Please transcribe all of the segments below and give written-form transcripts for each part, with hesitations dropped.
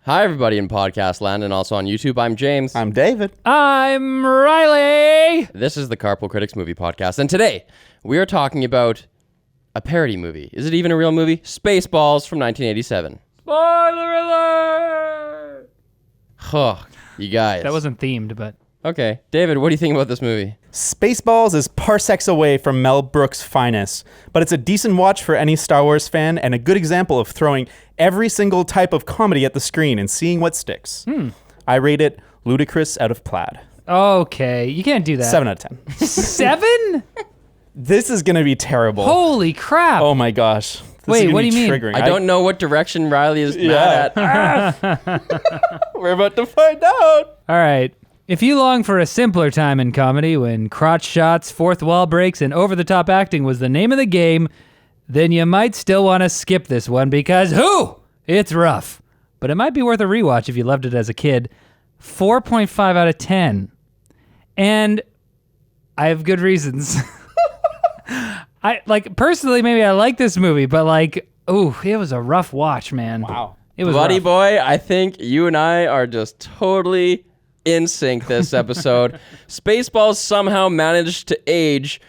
Hi, everybody in podcast land and also on YouTube. I'm James. I'm David. I'm Riley. This is the Carpool Critics Movie Podcast, and today we are talking about a parody movie. Is it even a real movie? Spaceballs from 1987. Spoiler alert! Oh, you guys. That wasn't themed, but... Okay. David, what do you think about this movie? Spaceballs is parsecs away from Mel Brooks' finest, but it's a decent watch for any Star Wars fan and a good example of throwing every single type of comedy at the screen and seeing what sticks. I rate it ludicrous out of plaid. Okay, you can't do that. 7 out of 10. 7? This is going to be terrible. Holy crap. Oh my gosh. This Wait, is gonna what be do you mean? triggering. I don't know what direction Riley is mad at. We're about to find out. All right. If you long for a simpler time in comedy when crotch shots, fourth wall breaks, and over-the-top acting was the name of the game, then you might still want to skip this one because it's rough. But it might be worth a rewatch if you loved it as a kid. 4.5 out of 10. And I have good reasons. Personally, maybe I like this movie, but it was a rough watch, man. Wow. It was Buddy rough. boy, I think you and I are just totally in sync this episode. Spaceballs somehow managed to age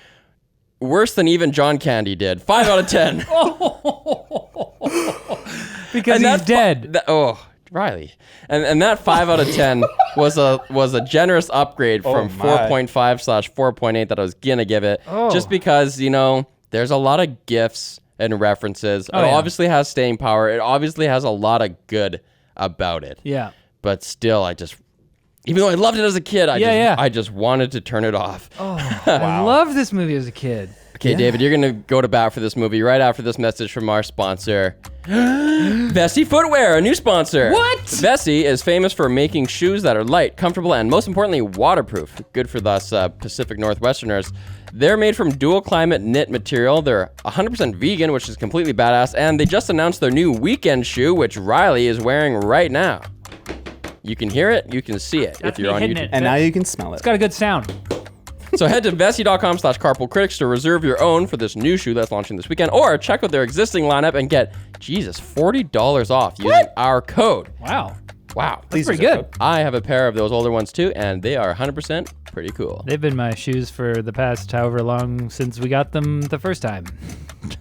worse than even John Candy did. 5 out of 10. Because he's dead. Riley. And that 5 out of 10 was a generous upgrade from 4.5/4.8 that I was gonna give it. Just because, there's a lot of gifs and references. It obviously has staying power. It obviously has a lot of good about it. Yeah. But still, even though I loved it as a kid, I just wanted to turn it off. I loved this movie as a kid. Okay, David, you're going to go to bat for this movie right after this message from our sponsor, Vespa Footwear, a new sponsor. What? Vespa is famous for making shoes that are light, comfortable, and most importantly, waterproof. Good for us Pacific Northwesterners. They're made from dual climate knit material. They're 100% vegan, which is completely badass. And they just announced their new weekend shoe, which Riley is wearing right now. You can hear it, you can see it if you're on YouTube. And now you can smell it. It's got a good sound. So head to Vessi.com/carpoolcritics to reserve your own for this new shoe that's launching this weekend, or check out their existing lineup and get, $40 off using our code. Wow. Wow. That's pretty good. I have a pair of those older ones too, and they are 100% pretty cool. They've been my shoes for the past however long since we got them the first time.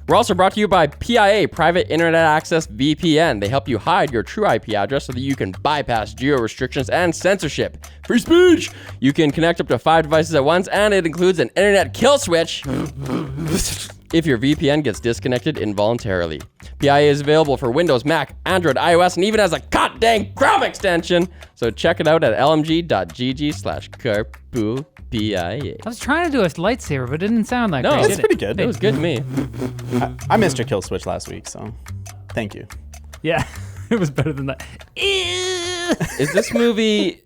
We're also brought to you by PIA, Private Internet Access VPN. They help you hide your true IP address so that you can bypass geo restrictions and censorship. Free speech! You can connect up to 5 devices at once, and it includes an internet kill switch if your VPN gets disconnected involuntarily. PIA is available for Windows, Mac, Android, iOS, and even has a dang Chrome extension. So check it out at lmg.gg/carpoolpia. I was trying to do a lightsaber, but it didn't sound like No, great, It's did pretty it? good. It was good to me. I missed your kill switch last week, so thank you. Yeah, it was better than that. Is this movie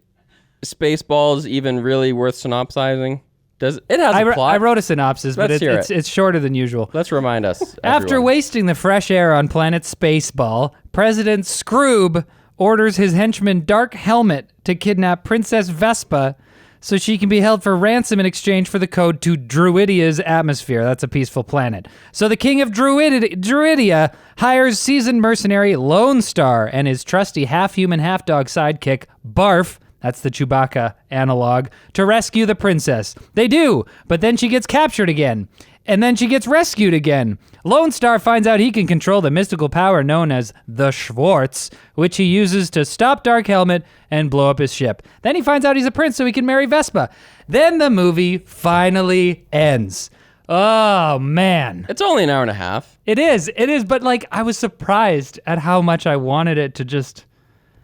Spaceballs even really worth synopsizing? Does it has a plot? I wrote a synopsis, but Let's hear it's shorter than usual. Let's remind us. After everyone. wasting the fresh air on planet Spaceball, President Scroob orders his henchman Dark Helmet to kidnap Princess Vespa so she can be held for ransom in exchange for the code to Druidia's atmosphere. That's a peaceful planet. So the king of Druidia hires seasoned mercenary Lone Star and his trusty half-human, half-dog sidekick, Barf, that's the Chewbacca analog, to rescue the princess. They do, but then she gets captured again. And then she gets rescued again. Lone Star finds out he can control the mystical power known as the Schwartz, which he uses to stop Dark Helmet and blow up his ship. Then he finds out he's a prince so he can marry Vespa. Then the movie finally ends. Oh, man. It's only an hour and a half. It is, but I was surprised at how much I wanted it to just...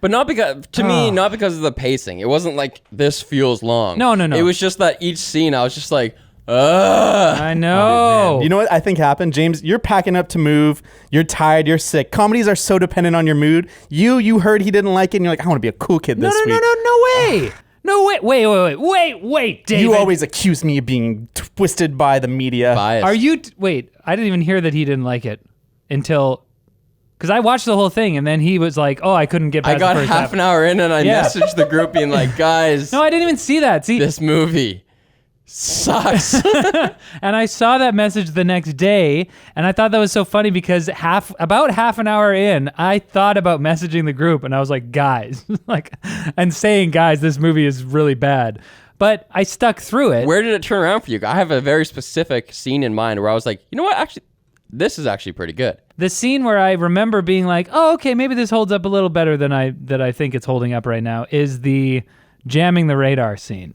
But not because, to me, not because of the pacing. It wasn't like, this feels long. No. It was just that each scene, I was just like, ugh. I know. You know what I think happened? James, you're packing up to move. You're tired. You're sick. Comedies are so dependent on your mood. You heard he didn't like it, and you're like, I want to be a cool kid this week. No way. No, wait, David. You always accuse me of being twisted by the media. Biased. Are you... Wait, I didn't even hear that he didn't like it until... Because I watched the whole thing, and then he was like, oh, I couldn't get past I got the first half an hour in, and I messaged the group being like, guys, No, I didn't even see that. See, this movie sucks. And I saw that message the next day, and I thought that was so funny because about half an hour in, I thought about messaging the group, and I was like, guys, and saying, guys, this movie is really bad. But I stuck through it. Where did it turn around for you? I have a very specific scene in mind where I was like, you know what? Actually, this is actually pretty good. The scene where I remember being like, oh, okay, maybe this holds up a little better than I think it's holding up right now is the jamming the radar scene.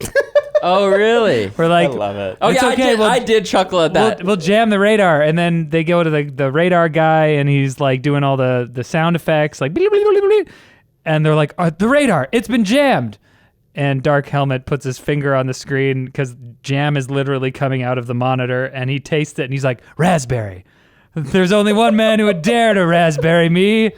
Oh, really? We're like, I love it. Oh, It's yeah, okay, I did chuckle at that. We'll jam the radar, and then they go to the radar guy, and he's like doing all the sound effects, like, bleep, bleep, bleep, bleep. And they're like, the radar, it's been jammed. And Dark Helmet puts his finger on the screen because jam is literally coming out of the monitor, and he tastes it, and he's like, raspberry. There's only one man who would dare to raspberry me.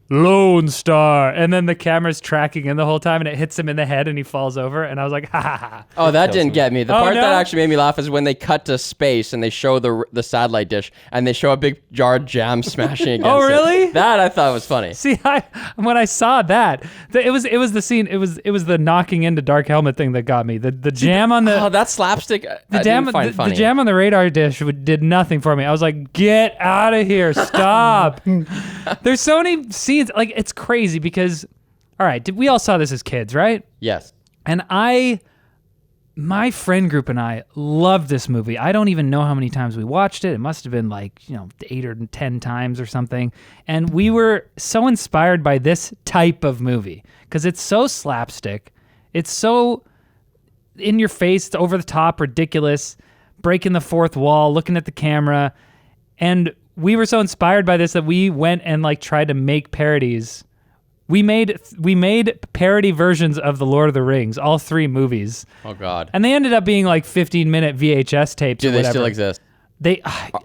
Lone Star. And then the camera's tracking him the whole time, and it hits him in the head, and he falls over, and I was like, ha ha ha. Oh, that didn't get me. The part no? that actually made me laugh is when they cut to space and they show the satellite dish and they show a big jar of jam smashing against Oh, really? it. That I thought was funny. See, when I saw that, it was the scene. It was the knocking into Dark Helmet thing that got me. The jam on the Oh, that slapstick. I didn't find funny. the jam on the radar dish did nothing for me. I was like, get out of here! Stop. There's so many scenes. Like, it's crazy because, all right, we all saw this as kids, right? Yes. And my friend group and I loved this movie. I don't even know how many times we watched it. It must have been like, 8 or 10 times or something. And we were so inspired by this type of movie because it's so slapstick. It's so in your face, it's over the top, ridiculous, breaking the fourth wall, looking at the camera. And we were so inspired by this that we went and tried to make parodies. We made parody versions of The Lord of the Rings, all 3 movies. Oh, God. And they ended up being 15-minute VHS tapes. Do or they whatever. still exist? Have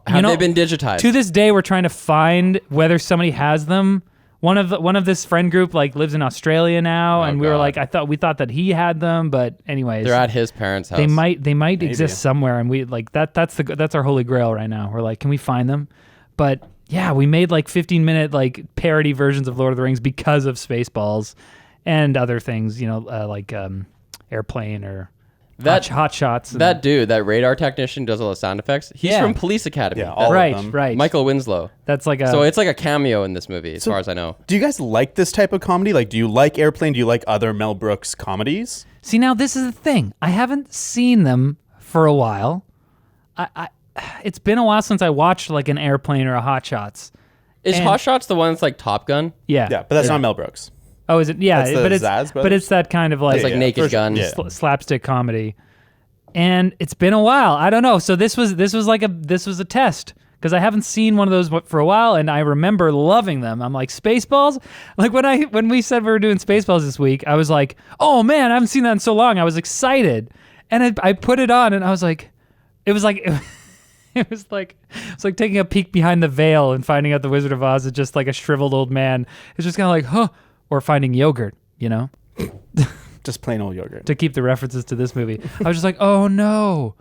they been digitized? To this day, we're trying to find whether somebody has them. One of this friend group lives in Australia now, and we were God. we thought that he had them, but anyways, They're at his parents' house. they might exist somewhere, and we that's our holy grail right now. We're like, can we find them? But yeah, we made 15-minute parody versions of Lord of the Rings because of Spaceballs and other things, Airplane or Hot Shots. That dude, that radar technician, does all the sound effects. He's from Police Academy. Yeah, all of them. Right. Michael Winslow. That's so it's like a cameo in this movie, as far as I know. Do you guys like this type of comedy? Do you like Airplane? Do you like other Mel Brooks comedies? See, now this is the thing. I haven't seen them for a while. It's been a while since I watched an Airplane or a Hot Shots. Is Hot Shots the one that's like Top Gun? Yeah. Yeah, but that's not Mel Brooks. Oh, is it? Yeah, That's the but it's Zaz but it's that kind of It's like Naked Gun. Yeah. slapstick comedy, and it's been a while. I don't know. So this was a test because I haven't seen one of those for a while, and I remember loving them. I'm like, Spaceballs. When we said we were doing Spaceballs this week, I was like, oh man, I haven't seen that in so long. I was excited, and I put it on, and I was like, it was like taking a peek behind the veil and finding out the Wizard of Oz is just a shriveled old man. It's just kind of huh. Or finding yogurt, Just plain old yogurt. to keep the references to this movie. I was just like, oh no,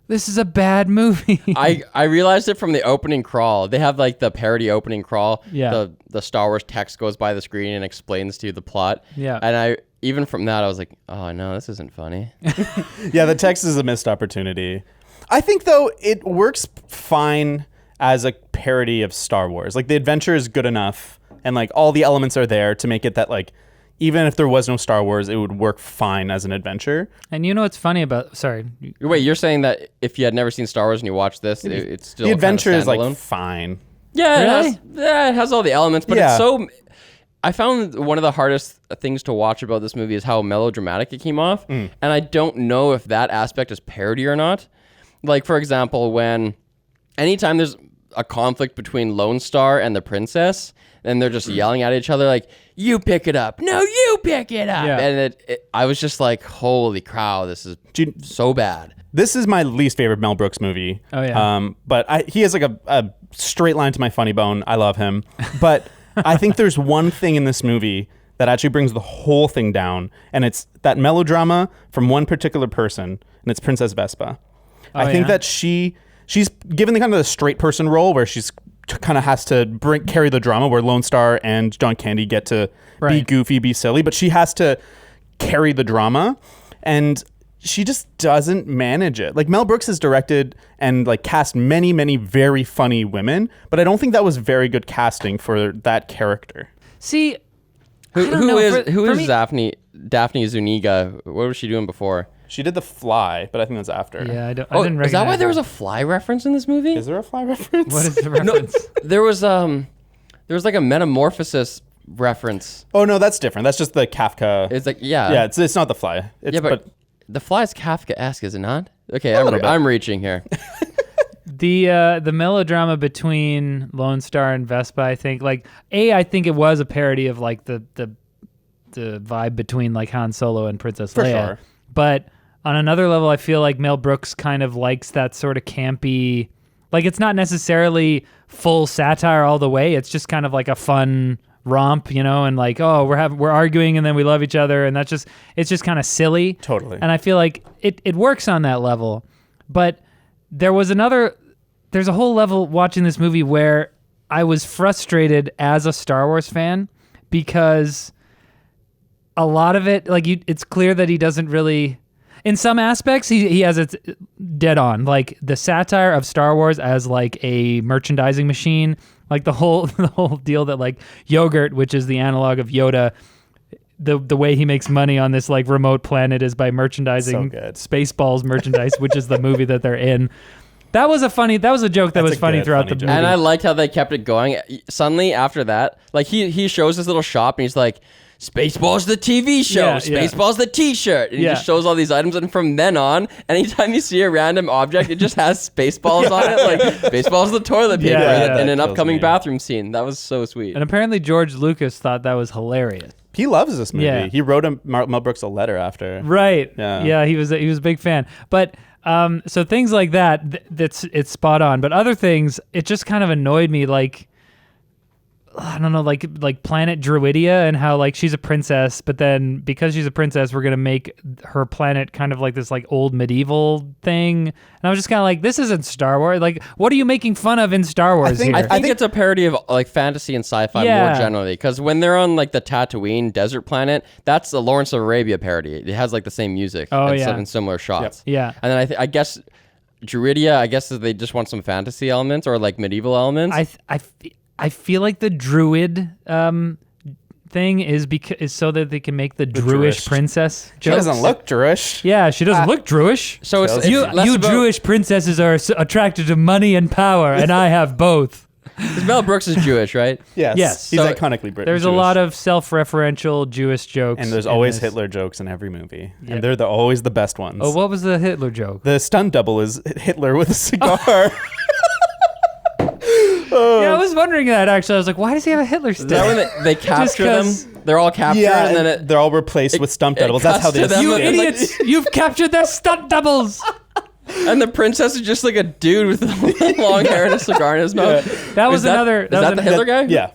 this is a bad movie. I realized it from the opening crawl. They have the parody opening crawl. Yeah. The Star Wars text goes by the screen and explains to you the plot. Yeah. And even from that, I was like, oh no, this isn't funny. Yeah, the text is a missed opportunity. I think, though, it works fine as a parody of Star Wars. The adventure is good enough, and all the elements are there to make it that even if there was no Star Wars, it would work fine as an adventure. And you know what's funny about? Sorry. Wait, you're saying that if you had never seen Star Wars and you watched this, it's still The adventure kind is of standalone? fine. Yeah, Really? it has all the elements, but Yeah. it's so. I found one of the hardest things to watch about this movie is how melodramatic it came off, and I don't know if that aspect is parody or not. For example, anytime there's a conflict between Lone Star and the princess, and they're just yelling at each other you pick it up. No, you pick it up. Yeah. And I was just like, holy cow, this is so bad. This is my least favorite Mel Brooks movie. Oh, yeah. But he has a straight line to my funny bone. I love him. But I think there's one thing in this movie that actually brings the whole thing down, and it's that melodrama from one particular person, and it's Princess Vespa. I think that she's given the kind of the straight person role where she's kind of has to carry the drama, where Lone Star and John Candy get to be goofy, be silly, but she has to carry the drama. And she just doesn't manage it. Like Mel Brooks has directed and like cast many, many very funny women, but I don't think that was very good casting for that character. See, Who is Daphne Zuniga? What was she doing before? She did The Fly, but I think that's after. Yeah, I didn't recognize. Is that why there was a Fly reference in this movie? Is there a Fly reference? What is the reference? There was like a Metamorphosis reference. Oh no, that's different. That's just the Kafka. It's like Yeah, it's not The Fly. But The Fly's Kafka-esque, is it not? Okay, I'm reaching here. The melodrama between Lone Star and Vespa, I think, like I think it was a parody of like the vibe between like Han Solo and Princess Leia. Sure. But on another level, I feel like Mel Brooks kind of likes that sort of campy, like it's not necessarily full satire all the way. It's just kind of like a fun romp, and like, oh, we're arguing and then we love each other, and it's just kind of silly. Totally. And I feel like it works on that level. But there's a whole level watching this movie where I was frustrated as a Star Wars fan because a lot of it, like it's clear that he doesn't really, in some aspects, he has it dead on. Like the satire of Star Wars as like a merchandising machine, like the whole deal that like yogurt, which is the analog of Yoda, the way he makes money on this like remote planet is by merchandising Spaceballs merchandise, which is the movie that they're in. That was a joke that was funny throughout the movie. And I liked how they kept it going. Suddenly after that, like he shows his little shop and he's like, Spaceballs the TV show, Spaceballs the t-shirt. And he just shows all these items, and from then on, anytime you see a random object, it just has Spaceballs on it, like Spaceballs the toilet paper in an upcoming bathroom scene. That was so sweet. And apparently George Lucas thought that was hilarious. He loves this movie. Yeah. He wrote Mel Brooks a letter after. Right. Yeah. He was a big fan. But so things like that, it's spot on. But other things, it just kind of annoyed me, like, I don't know, like Planet Druidia, and how like she's a princess, but then because she's a princess, we're gonna make her planet kind of like this like old medieval thing. And I was just kind of like, this isn't Star Wars. Like, what are you making fun of in Star Wars? I think it's a parody of like fantasy and sci-fi more generally, because when they're on like the Tatooine desert planet, that's the Lawrence of Arabia parody. It has like the same music and similar shots. Yeah. And then I guess Druidia, I guess they just want some fantasy elements or like medieval elements. I feel like the druid thing is so that they can make the Druish princess. She doesn't look Druish. Yeah, she doesn't look Druish. So it's you Jewish princesses are attracted to money and power, and I have both. Because Mel Brooks is Jewish, right? Yes. He's iconically British. There's Jewish. a lot of self-referential Jewish jokes. And there's always Hitler jokes in every movie. Yep. And they're always the best ones. Oh, what was the Hitler joke? The stunt double is Hitler with a cigar. Yeah, I was wondering that actually. I was like, why does he have a Hitler stick? Is that when they capture them? They're all captured, and then they're all replaced with stunt doubles. That's how they. You idiots! You've captured their stunt doubles. And the princess is just like a dude with long hair and a cigar in his mouth. Yeah. That was another. Is that the Hitler guy? Yeah,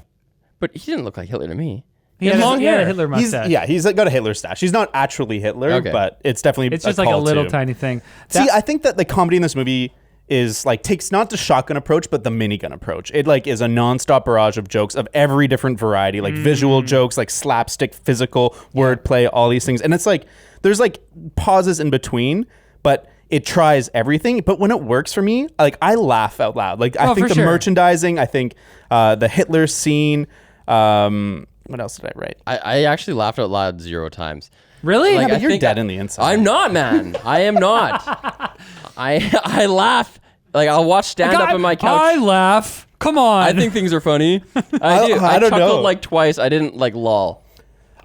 but he didn't look like Hitler to me. He had long hair. He had a Hitler mustache. He's got a Hitler stash. He's not actually Hitler, but it's definitely. It's just like a little tiny thing. See, I think that the comedy in this movie is like takes not the shotgun approach but the minigun approach. It like is a nonstop barrage of jokes of every different variety, like visual jokes, like slapstick, physical, wordplay, all these things. And it's like there's like pauses in between, but it tries everything. But when it works for me, like I laugh out loud. Like I think the merchandising, I think the Hitler scene. What else did I write? I actually laughed out loud 0 times. Really? Like, but you're dead in the inside. I'm not, man. I am not. I laugh. Like I'll watch stand up on my couch. I laugh. Come on. I think things are funny. I do. I don't chuckled know. like twice. I didn't like lol.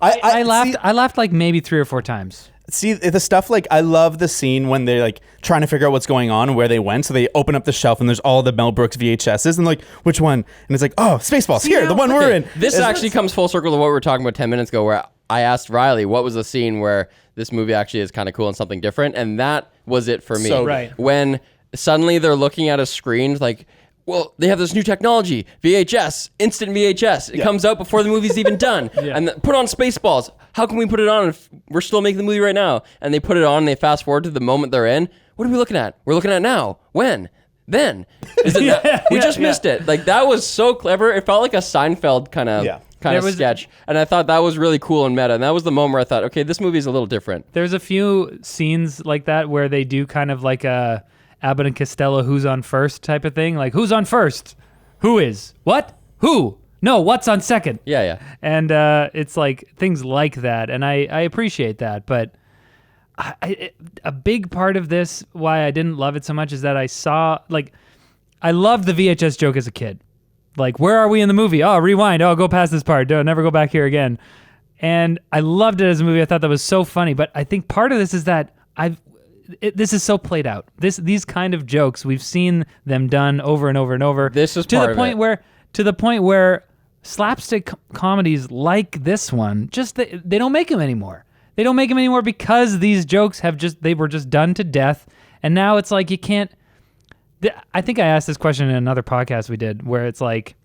I laughed. I laughed like maybe 3 or 4 times. See the stuff like I love the scene when they're like trying to figure out what's going on and where they went. So they open up the shelf and there's all the Mel Brooks VHSs and like which one? And it's like, oh, Spaceballs here, the one we're in. This actually comes full circle to what we were talking about 10 minutes ago, where I asked Riley what was the scene where this movie actually is kind of cool and something different, and that was it for me. So right. When suddenly they're looking at a screen like, well, they have this new technology, VHS, instant VHS. It comes out before the movie's even done. And put on Spaceballs. How can we put it on if we're still making the movie right now? And they put it on and they fast forward to the moment they're in. What are we looking at? We're looking at now. When? Then. Is it we just missed it. Like that was so clever. It felt like a Seinfeld kind of kind of sketch. And I thought that was really cool and meta. And that was the moment where I thought, okay, this movie is a little different. There's a few scenes like that where they do kind of like a Abbott and Costello who's on first type of thing. Like, who's on first? Who is? What? Who? No, what's on second? Yeah. And it's like things like that. And I appreciate that. But a big part of this, why I didn't love it so much, is that I loved the VHS joke as a kid. Like, where are we in the movie? Oh, rewind. Oh, go past this part. Don't never go back here again. And I loved it as a movie. I thought that was so funny. But I think part of this is that this is so played out. These kind of jokes, we've seen them done over and over and over. This is part of it. To the point where slapstick comedies like this one, they don't make them anymore. They don't make them anymore because these jokes they were just done to death. And now it's like you can't. I think I asked this question in another podcast we did, where it's like,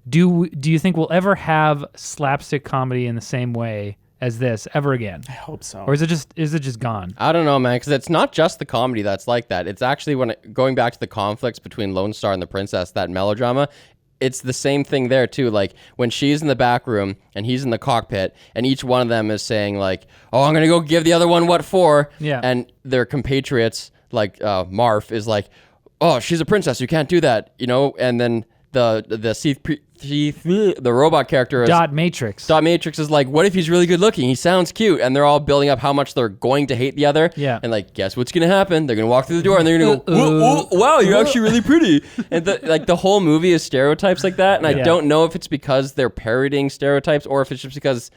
do you think we'll ever have slapstick comedy in the same way as this ever again? I hope so. Or is it just gone? I don't know, man, because it's not just the comedy that's like that. It's actually going back to the conflicts between Lone Star and the princess, that melodrama. It's the same thing there too. Like when she's in the back room and he's in the cockpit, and each one of them is saying like, "Oh, I'm gonna go give the other one what for?" Yeah. And their compatriots, like Marf, is like, "Oh, she's a princess. You can't do that," And then the robot character is Dot Matrix. Dot Matrix is like, what if he's really good looking? He sounds cute. And they're all building up how much they're going to hate the other. Yeah. And like, guess what's going to happen? They're going to walk through the door and they're going to go, whoa, wow, you're actually really pretty. And the whole movie is stereotypes like that. And I don't know if it's because they're parodying stereotypes or if it's just because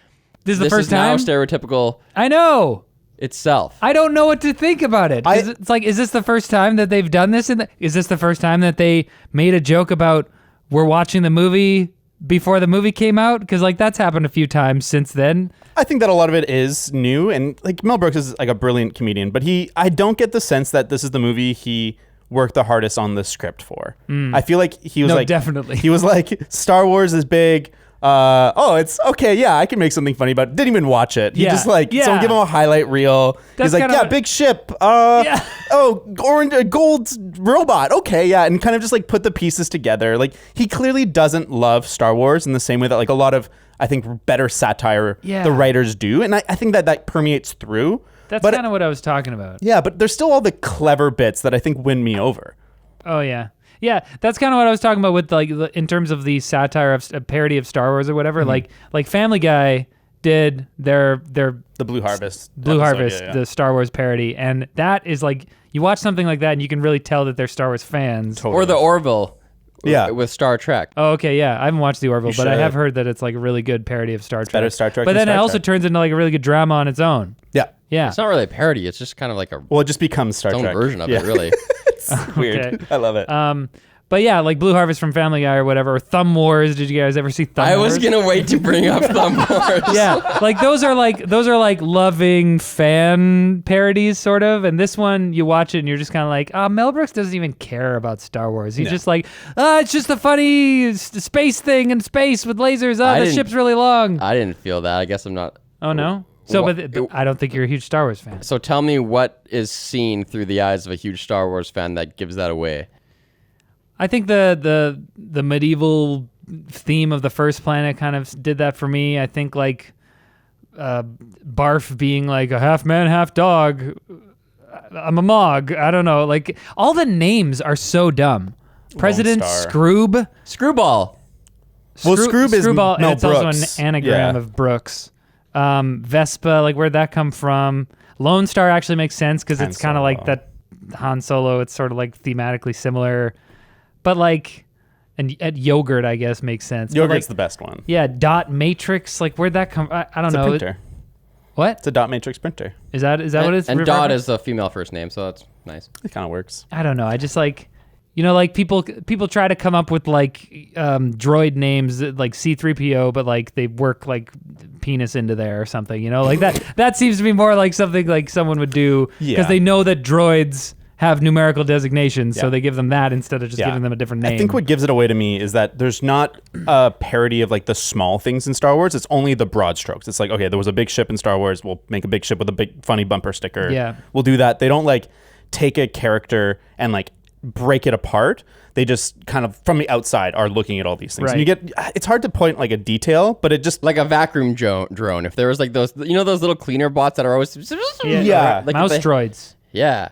this is the first time now stereotypical. I know. Itself. I don't know what to think about it. It's like, is this the first time that they've done this? Is this the first time that they made a joke about we're watching the movie before the movie came out? Because like that's happened a few times since then. I think that a lot of it is new, and like Mel Brooks is like a brilliant comedian, but I don't get the sense that this is the movie he worked the hardest on the script for. I feel like he was definitely. He was like, Star Wars is big. It's okay. Yeah, I can make something funny, but didn't even watch it. He just someone give him a highlight reel. He's like, big ship. Orange, gold robot. Okay, yeah, and kind of just like put the pieces together. Like he clearly doesn't love Star Wars in the same way that like a lot of I think better satire the writers do, and I think that permeates through. That's kind of what I was talking about. Yeah, but there's still all the clever bits that I think win me over. Oh yeah. Yeah, that's kind of what I was talking about with like in terms of the satire of a parody of Star Wars or whatever. Mm-hmm. Like Family Guy did their the Blue Harvest the Star Wars parody, and that is like you watch something like that and you can really tell that they're Star Wars fans. Totally. Or the Orville. Yeah, with Star Trek. Oh, okay, yeah. I haven't watched the Orville, but I have heard that it's like a really good parody of Star Trek. Better Star Trek. But then Star it also Trek. turns into like a really good drama on its own. Yeah. Yeah. It's not really a parody. It's just kind of like it just becomes Star own Trek version of it, really. It's weird. Okay. I love it. But yeah, like Blue Harvest from Family Guy or whatever, or Thumb Wars. Did you guys ever see Thumb Wars? I was gonna wait to bring up Thumb Wars. Yeah, like those are like loving fan parodies, sort of. And this one, you watch it and you're just kind of like, Mel Brooks doesn't even care about Star Wars. He's just like, it's just a funny space thing in space with lasers. The ship's really long. I didn't feel that. I guess I'm not. Oh no. So, but I don't think you're a huge Star Wars fan. So tell me what is seen through the eyes of a huge Star Wars fan that gives that away. I think the medieval theme of the first planet kind of did that for me. I think like Barf being like a half man, half dog. I'm a Mog. I don't know. Like all the names are so dumb. President Scroob. Screwball. Well, Scroob is Mel and it's Brooks. also an anagram of Brooks. Vespa, like where'd that come from? Lone Star actually makes sense because it's kind of like that Han Solo. It's sort of like thematically similar. But like, and yogurt, I guess, makes sense. Yogurt's the best one. Yeah, Dot Matrix, like where'd that come? I don't know. It's a printer. What? It's a Dot Matrix printer. Is that what it's? And Dot is the female first name, so that's nice. It kind of works. I don't know. I just like, like people try to come up with like droid names like C-3PO, but like they work like penis into there or something. Like that. That seems to be more like something like someone would do because they know that droids have numerical designations, so they give them that instead of just giving them a different name. I think what gives it away to me is that there's not a parody of like the small things in Star Wars. It's only the broad strokes. It's like, okay, there was a big ship in Star Wars. We'll make a big ship with a big funny bumper sticker. Yeah. We'll do that. They don't like take a character and like break it apart. They just kind of from the outside are looking at all these things. And it's hard to point like a detail, but it just like a vacuum drone. If there was like those, those little cleaner bots that are always like mouse droids. Yeah,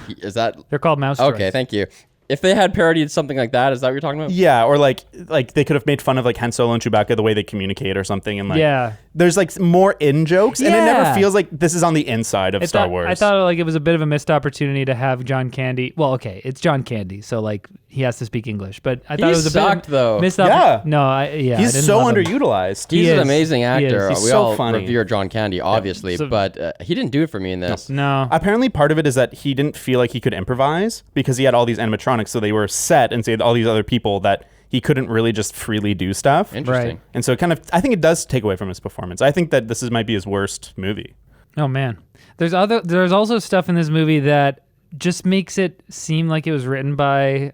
is that they're called mouse droids? Okay, thank you. If they had parodied something like that, is that what you're talking about? Yeah, or like they could have made fun of like Han Solo and Chewbacca the way they communicate or something, and like there's like more in jokes, and it never feels like this is on the inside of Star Wars. I thought like it was a bit of a missed opportunity to have John Candy. Well, okay, it's John Candy, so like he has to speak English, but I thought it was a sucked, bit though. Missed opportunity. No, he's so underutilized. He's an amazing actor. He's we so all funny. revere John Candy, obviously, but he didn't do it for me in this. No. Apparently, part of it is that he didn't feel like he could improvise because he had all these animatronics, so they were set and say all these other people that he couldn't really just freely do stuff. Interesting. Right. And so I think it does take away from his performance. I think that might be his worst movie. Oh man. There's also stuff in this movie that just makes it seem like it was written by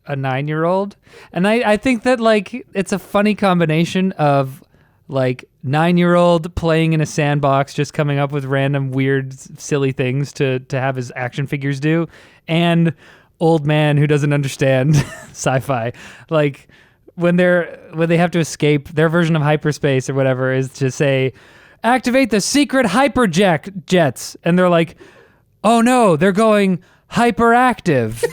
a 9-year-old. And I think that like it's a funny combination of like 9-year-old playing in a sandbox, just coming up with random weird silly things to have his action figures do, and old man who doesn't understand sci-fi. Like when they have to escape, their version of hyperspace or whatever is to say, activate the secret hyperjet jets, and they're like, oh no, they're going hyperactive.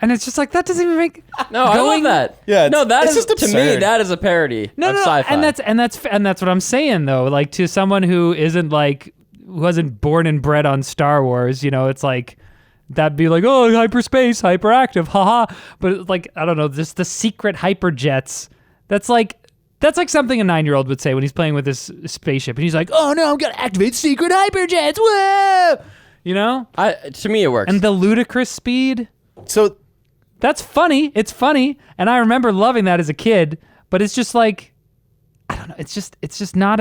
And it's just like, that doesn't even make No, I love that. Yeah, no, that it's is just to me absurd. that is a parody of sci-fi. and that's what I'm saying though. Like to someone who wasn't born and bred on Star Wars, it's like that'd be like, oh, hyperspace, hyperactive, haha. But like, I don't know, just the secret hyperjets. That's like something a 9-year-old would say when he's playing with his spaceship, and he's like, oh no, I'm gonna activate secret hyperjets. Whoa! To me, it works. And the ludicrous speed. So That's funny. It's funny, and I remember loving that as a kid. But it's just like, I don't know. It's just not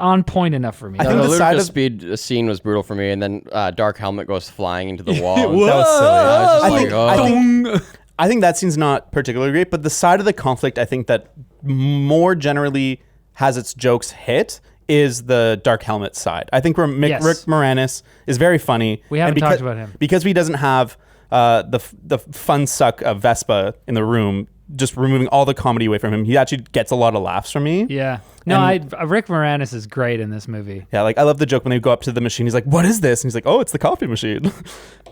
on point enough for me. I think the the side ludicrous of speed scene was brutal for me, and then Dark Helmet goes flying into the wall. that was silly. oh. I think that scene's not particularly great, but the side of the conflict I think that more generally has its jokes hit is the Dark Helmet side. I think where Rick Moranis is very funny. We haven't talked about him. Because he doesn't have the fun suck of Vespa in the room, just removing all the comedy away from him. He actually gets a lot of laughs from me. Yeah. No, Rick Moranis is great in this movie. Yeah, like I love the joke when they go up to the machine. He's like, "What is this?" And he's like, "Oh, it's the coffee machine."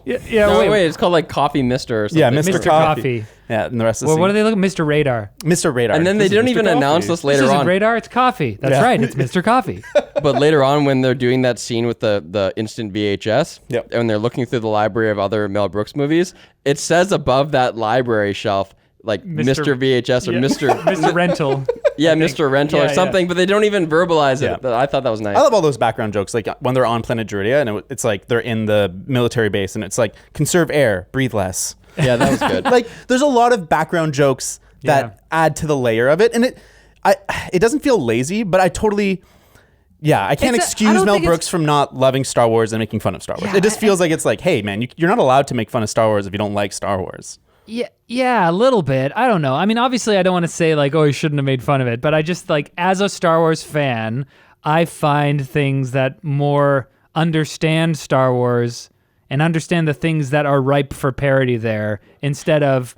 Yeah. No, wait, it's called like Coffee Mister or something. Yeah, Mr. Coffee. Yeah, and the rest of the Well, scene. what do they look? Mr. Radar. Mr. Radar. And then they This is don't Mr. even Coffee. announce this later This isn't on. Radar. It's Coffee. That's Yeah. right. It's Mr. Coffee. But later on, when they're doing that scene with the instant VHS, Yep. and they're looking through the library of other Mel Brooks movies, it says above that library shelf, like Mr. VHS or Mr. Rental. Yeah, Mr. Rental or Yeah, something, but they don't even verbalize it. Yeah. But I thought that was nice. I love all those background jokes, like when they're on Planet Druidia, and it's like they're in the military base, and it's like conserve air, breathe less. Yeah, that was good. Like there's a lot of background jokes that add to the layer of it, and it doesn't feel lazy, but I totally. Yeah, I can't excuse Mel Brooks from not loving Star Wars and making fun of Star Wars. Yeah, it just feels like it's like, hey, man, you're not allowed to make fun of Star Wars if you don't like Star Wars. Yeah, a little bit. I don't know. I mean, obviously, I don't want to say like, oh, he shouldn't have made fun of it, but I just like, as a Star Wars fan, I find things that more understand Star Wars and understand the things that are ripe for parody there, instead of,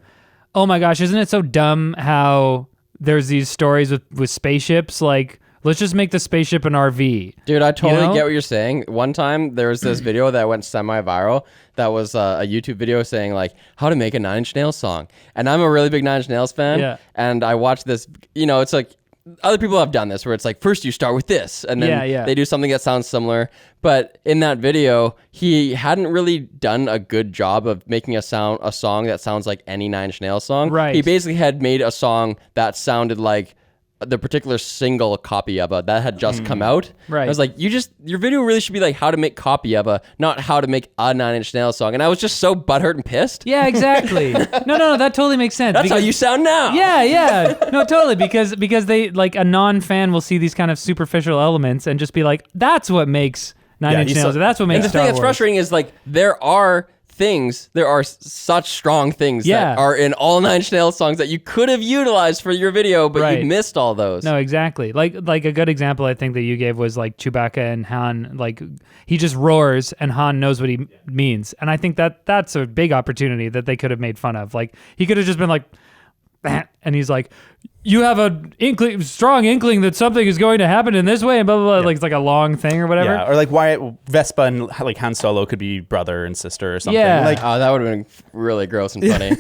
oh my gosh, isn't it so dumb how there's these stories with spaceships, like, let's just make the spaceship an RV. Dude, I totally get what you're saying. One time, there was this video that went semi-viral that was a YouTube video saying, like, how to make a Nine Inch Nails song. And I'm a really big Nine Inch Nails fan. Yeah. And I watched this, it's like, other people have done this where it's like, first you start with this, and then they do something that sounds similar. But in that video, he hadn't really done a good job of making a song that sounds like any Nine Inch Nails song. Right. He basically had made a song that sounded like the particular single copy of that had just come out. Right. I was like, your video really should be like how to make copy of not how to make a Nine Inch Nails song. And I was just so butthurt and pissed. Yeah, exactly. No, that totally makes sense. That's how you sound now. Yeah. No, totally. Because they, like, a non-fan will see these kind of superficial elements and just be like, that's what makes Nine Inch Nails, or that's what makes And the Star thing that's Wars. frustrating is, like, there are things, there are such strong things Yeah. that are in all Nine Inch Nails songs that you could have utilized for your video, but Right. you missed all those. No, exactly. Like a good example I think that you gave was like Chewbacca and Han. Like he just roars and Han knows what he means, and I think that's a big opportunity that they could have made fun of. Like he could have just been like, and he's like, you have a strong inkling that something is going to happen in this way, and blah blah blah. Yeah. Like it's like a long thing or whatever. Yeah, or like why Vespa and like Han Solo could be brother and sister or something. Yeah. Like, Oh, that would have been really gross and funny.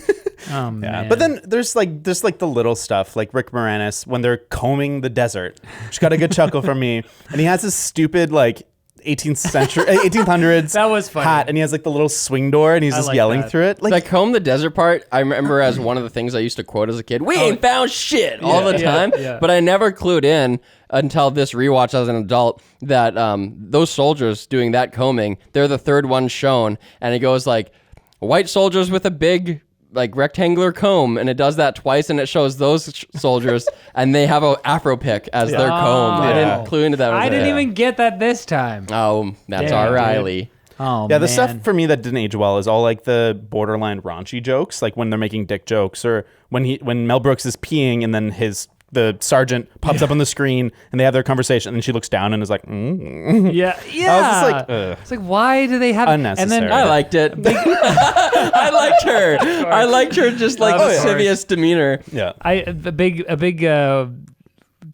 Oh man. yeah. But then there's like the little stuff, like Rick Moranis when they're combing the desert, which got a good chuckle from me. And he has this stupid like 1800s That was funny. hat, and he has like the little swing door, and he's I just like yelling that. through it. Like, Like comb the desert part, I remember as one of the things I used to quote as a kid. We ain't found shit all the Yeah, time. yeah. But I never clued in until this rewatch as an adult that those soldiers doing that combing, they're the third one shown, and it goes like white soldiers with a big like rectangular comb, and it does that twice, and it shows those soldiers, and they have a afro pick as their comb. I Yeah. didn't clue into that. I didn't even get that this time. Oh, that's Damn, O'Reilly. Oh yeah, the man. stuff for me that didn't age well is all like the borderline raunchy jokes, like when they're making dick jokes, or when Mel Brooks is peeing and then the sergeant pops up on the screen and they have their conversation, and then she looks down and is like, Yeah, yeah. I was just like, ugh. It's like, why do they have Unnecessary. And then I liked it. I liked her. I liked her just like Of lascivious demeanor. Yeah. a big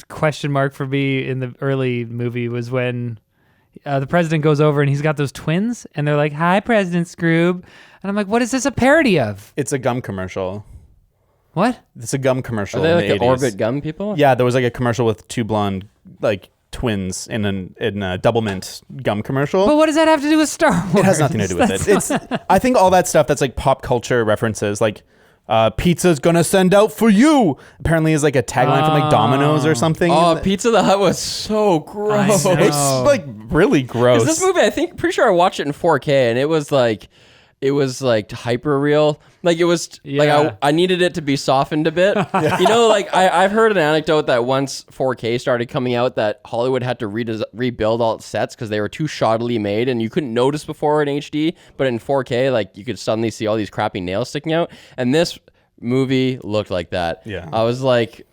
question mark for me in the early movie was when the president goes over and he's got those twins, and they're like, "Hi, President Scroob," and I'm like, "What is this a parody of? It's a gum commercial. What?" It's a gum commercial. Are they in like the the 80s. Orbit gum people? Yeah, there was like a commercial with two blonde like twins in a double mint gum commercial. But what does that have to do with Star Wars? It has nothing to do with it. It's I think all that stuff that's like pop culture references, like pizza's gonna send out for you, apparently is like a tagline from like Domino's or something. Oh, Pizza the Hut was so gross. I know. It's like really gross. This movie, pretty sure I watched it in 4K, and it was like hyper real. Like it was Yeah. like I needed it to be softened a bit. You know, like I've heard an anecdote that once 4K started coming out, that Hollywood had to rebuild all its sets because they were too shoddily made, and you couldn't notice before in HD, but in 4K, like you could suddenly see all these crappy nails sticking out. And this movie looked like that. Yeah. I was like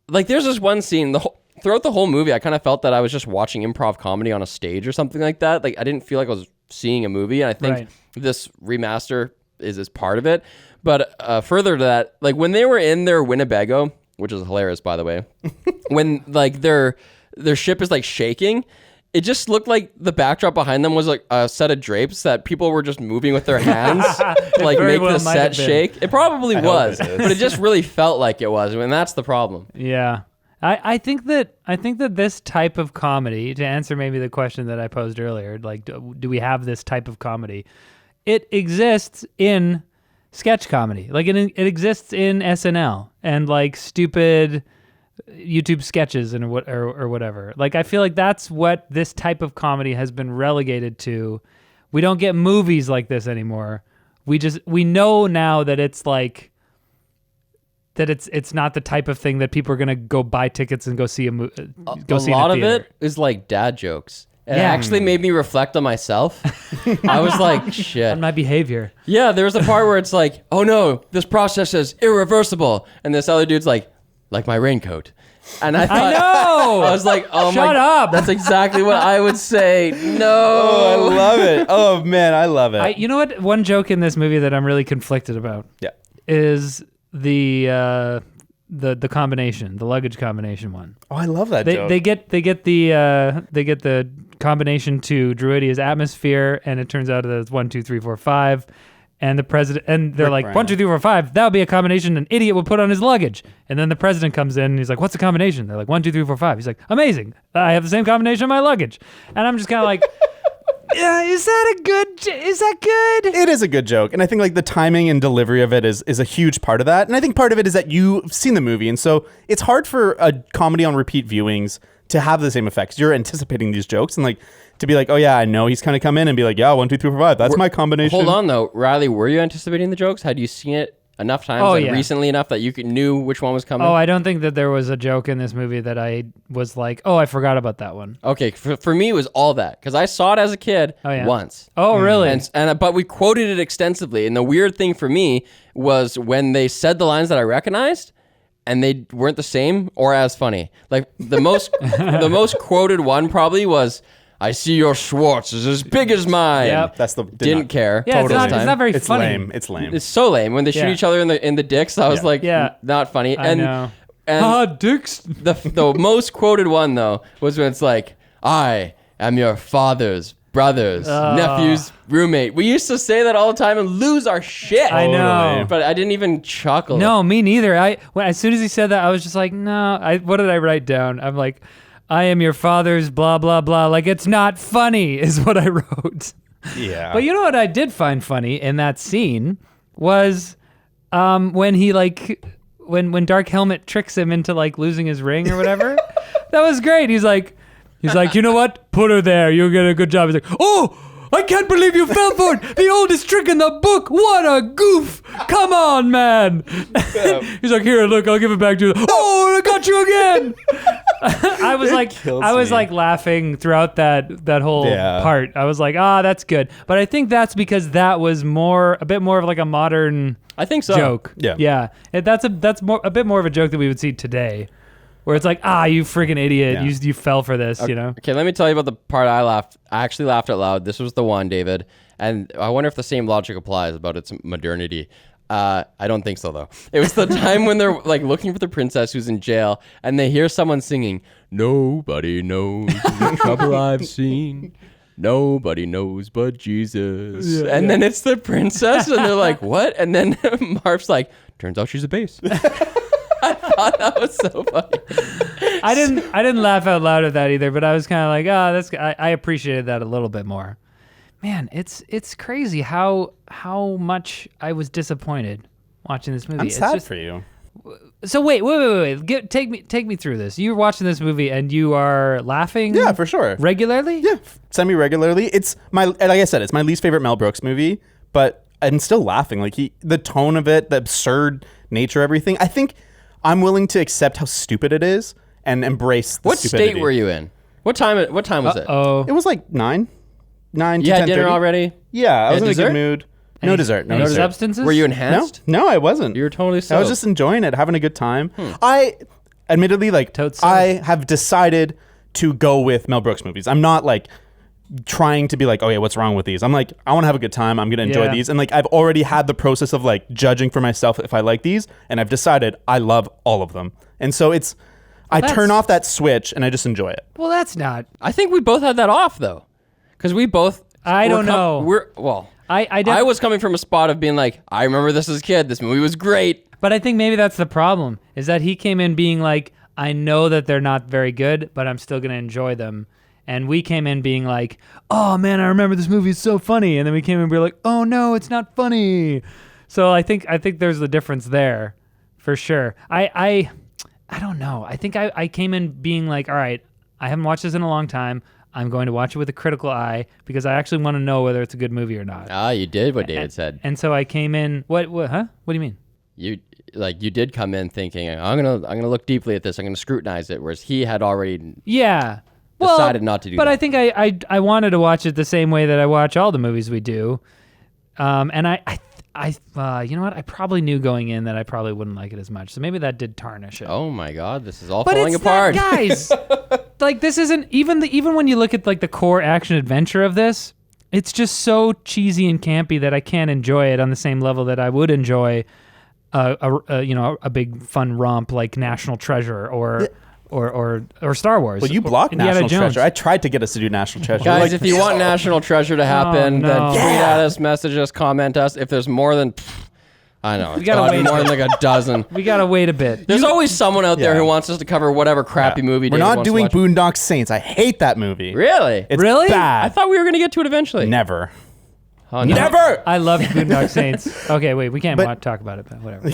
there's this one scene throughout the whole movie, I kind of felt that I was just watching improv comedy on a stage or something like that. Like I didn't feel like I was seeing a movie, and I think Right. this remaster is part of it. But further to that, like when they were in their Winnebago, which is hilarious by the way, when like their ship is like shaking, it just looked like the backdrop behind them was like a set of drapes that people were just moving with their hands to like very make well the might set have been. shake. It probably hope was, it is. but it just really felt like it was, and that's the problem. Yeah. I think that this type of comedy, to answer maybe the question that I posed earlier, like do we have this type of comedy? It exists in sketch comedy. Like it exists in SNL and like stupid YouTube sketches and or whatever. Like I feel like that's what this type of comedy has been relegated to. We don't get movies like this anymore. We know now that it's like that it's not the type of thing that people are gonna go buy tickets and go see go see. A in lot of theater. it is like dad jokes. And it Yeah. actually made me reflect on myself. I was like, shit. on my behavior. Yeah, there was a part where it's like, oh no, this process is irreversible. And this other dude's like my raincoat. And I thought, I know. I was like, oh Shut my, up. that's exactly what I would say. Oh, I No. love it. Oh man, I love it. You know what? One joke in this movie that I'm really conflicted about yeah. is the combination, the luggage combination one. Oh, I love that joke. They get the combination to Druidia's atmosphere, and it turns out that it's 1, 2, 3, 4, 5. And the president, and they're Rick like, Moranis. 1, 2, 3, 4, 5. That would be a combination an idiot would put on his luggage. And then the president comes in and he's like, what's the combination? They're like, 1, 2, 3, 4, 5. He's like, amazing. I have the same combination on my luggage. And I'm just kind of like, is that good? It is a good joke, and I think like the timing and delivery of it is a huge part of that. And I think part of it is that you've seen the movie, and so it's hard for a comedy on repeat viewings to have the same effects. You're anticipating these jokes, and like to be like, oh yeah, I know he's kind of come in and be like, yeah, 1, 2, 3, 4, 5. That's my combination. Hold on though, Riley, were you anticipating the jokes? Had you seen it enough times, Oh, and yeah. recently enough that you knew which one was coming? Oh, I don't think that there was a joke in this movie that I was like, oh, I forgot about that one. Okay, for me, it was all that. Because I saw it as a kid once. Oh, really? But we quoted it extensively. And the weird thing for me was when they said the lines that I recognized, and they weren't the same or as funny. Like the most the most quoted one probably was, "I see your Schwartz is as big as mine." Yep. That's the Didn't care. Yeah, Totally. it's not very It's funny. lame. It's lame. It's so lame when they shoot Yeah. each other in the dicks. I was like, Yeah. not funny. I know. And dicks. the most quoted one though was when it's like, "I am your father's brother's nephew's roommate." We used to say that all the time and lose our shit. I know. But I didn't even chuckle. No, me neither. As soon as he said that, I was just like, no. What did I write down? I'm like, I am your father's blah, blah, blah. Like, it's not funny is what I wrote. Yeah. But you know what I did find funny in that scene was when he when Dark Helmet tricks him into like losing his ring or whatever. That was great. He's like, you know what? Put her there. You'll get a good job. He's like, oh, I can't believe you fell for it. The oldest trick in the book. What a goof. Come on, man. He's like, here, look, I'll give it back to you. Oh, I got you again. I was like laughing throughout that whole part. I was like, that's good. But I think that's because that was a bit more of like a modern I think so. joke. Yeah. Yeah. That's a bit more of a joke that we would see today. Where it's like, you freaking idiot, Yeah. you fell for this, you know? Okay, let me tell you about the part I actually laughed out loud. This was the one, David. And I wonder if the same logic applies about its modernity. I don't think so, though. It was the time when they're like looking for the princess who's in jail, and they hear someone singing, "Nobody knows the trouble I've seen. Nobody knows but Jesus." And then it's the princess, and they're like, "What?" And then Marv's like, "Turns out she's a bass." I thought that was so funny. I didn't laugh out loud at that either, but I was kind of like, I appreciated that a little bit more. Man, it's crazy how much I was disappointed watching this movie. I'm It's sad just- for you. So wait. Take me through this. You're watching this movie and you are laughing. Yeah, for sure. Regularly. Yeah, semi-regularly. It's like I said, it's my least favorite Mel Brooks movie, but I'm still laughing. Like the tone of it, the absurd nature, everything. I think I'm willing to accept how stupid it is and embrace the What stupidity. state were you in? What time was it? Oh. It was like 9 to You had 10:30. dinner already? Yeah, I was in a dessert? good mood. No dessert. No Any dessert. substances? Were you No, enhanced? no, I wasn't. You were totally I sober. was just enjoying it, having a good time. I, admittedly, like, Totes sober. I have decided to go with Mel Brooks movies. I'm not like trying to be like, oh yeah, what's wrong with these? I'm like, I want to have a good time. I'm gonna enjoy Yeah. these, and like, I've already had the process of like judging for myself if I like these, and I've decided I love all of them, and so it's. I that's- turn off that switch and I just enjoy it. Well, that's not. I think we both had that off though, because we both. I don't know. I was coming from a spot of being like, I remember this as a kid. This movie was great. But I think maybe that's the problem, is that he came in being like, I know that they're not very good, but I'm still going to enjoy them. And we came in being like, oh man, I remember this movie is so funny. And then we came in and we were like, oh no, it's not funny. So I think there's the difference there for sure. I don't know. I think I came in being like, all right, I haven't watched this in a long time. I'm going to watch it with a critical eye because I actually want to know whether it's a good movie or not. You did what David said. And so I came in, what, huh? What do you mean? You did come in thinking, I'm gonna look deeply at this. I'm gonna scrutinize it, whereas he had already Yeah. decided not to do but that. I think I wanted to watch it the same way that I watch all the movies we do. And you know what? I probably knew going in that I probably wouldn't like it as much. So maybe that did tarnish it. Oh my God, this is all but falling it's apart. not, guys. Like this isn't even when you look at like the core action adventure of this, it's just so cheesy and campy that I can't enjoy it on the same level that I would enjoy a big fun romp like National Treasure or Star Wars. Well, you or blocked Indiana National Jones. Treasure. I tried to get us to do National Treasure. Guys, Like, if you want National Treasure to happen, no. then tweet at us, message us, comment us. If there's more than, I know, it's gotta gotta be wait. more than like a dozen. We gotta wait a bit. There's always someone out there Yeah. who wants us to cover whatever crappy movie. we're David not wants to doing watch. Boondock Saints. I hate that movie. Really? It's Really? bad. I thought we were gonna get to it eventually. Never. Oh, no. Never. I love Boondock Saints. Okay, wait, we can't talk about it, but whatever.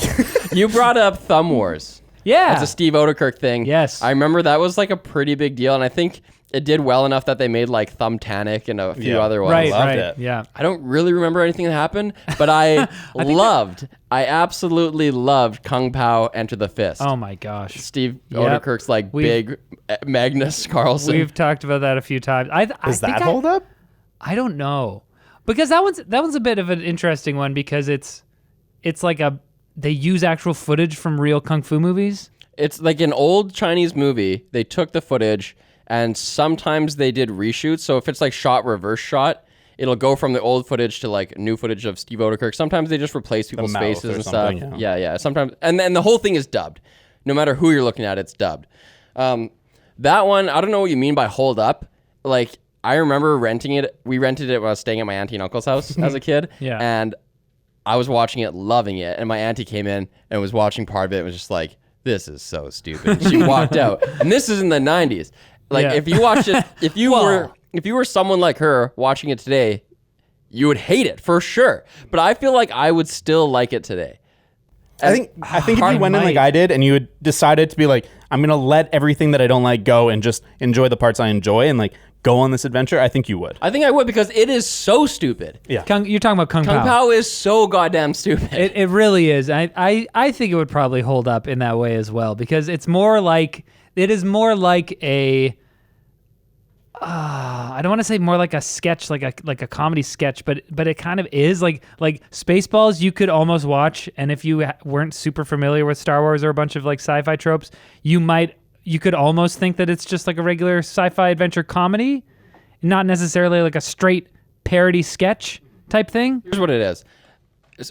You brought up Thumb Wars. Yeah. That's a Steve Odekirk thing. Yes. I remember that was like a pretty big deal, and I think it did well enough that they made like Thumbtanic and a few other ones. Right, Loved right. it. Yeah. I don't really remember anything that happened, but I I absolutely loved Kung Pao Enter the Fist. Oh my gosh. Steve Yep. Odekirk's like big Magnus Carlsen. We've talked about that a few times. Does that hold up? I don't know. Because that one's a bit of an interesting one because it's like they use actual footage from real kung fu movies. It's like an old Chinese movie. They took the footage and sometimes they did reshoots. So if it's like shot reverse shot, it'll go from the old footage to like new footage of Steve Odekirk. Sometimes they just replace people's mouth faces or and stuff. something, Yeah. Sometimes, and then the whole thing is dubbed. No matter who you're looking at, it's dubbed. That one, I don't know what you mean by hold up. Like I remember renting it. We rented it when I was staying at my auntie and uncle's house as a kid. Yeah. And I was watching it, loving it. And my auntie came in and was watching part of it and was just like, this is so stupid. She walked out. And this is in the 90s. Like Yeah. if you watch it, if you were someone like her watching it today, you would hate it for sure. But I feel like I would still like it today. I think if you went in like might. I did and you had decided to be like, I'm gonna let everything that I don't like go and just enjoy the parts I enjoy and like go on this adventure, I think you would. I think I would because it is so stupid. Yeah. You're talking about Kung Kung Pao. Pao is so goddamn stupid. It really is. I think it would probably hold up in that way as well because it is more like a I don't want to say more like a sketch, like a comedy sketch, but it kind of is like Spaceballs. You could almost watch, and if you weren't super familiar with Star Wars or a bunch of like sci-fi tropes, you could almost think that it's just like a regular sci-fi adventure comedy, not necessarily like a straight parody sketch type thing. Here's what it is.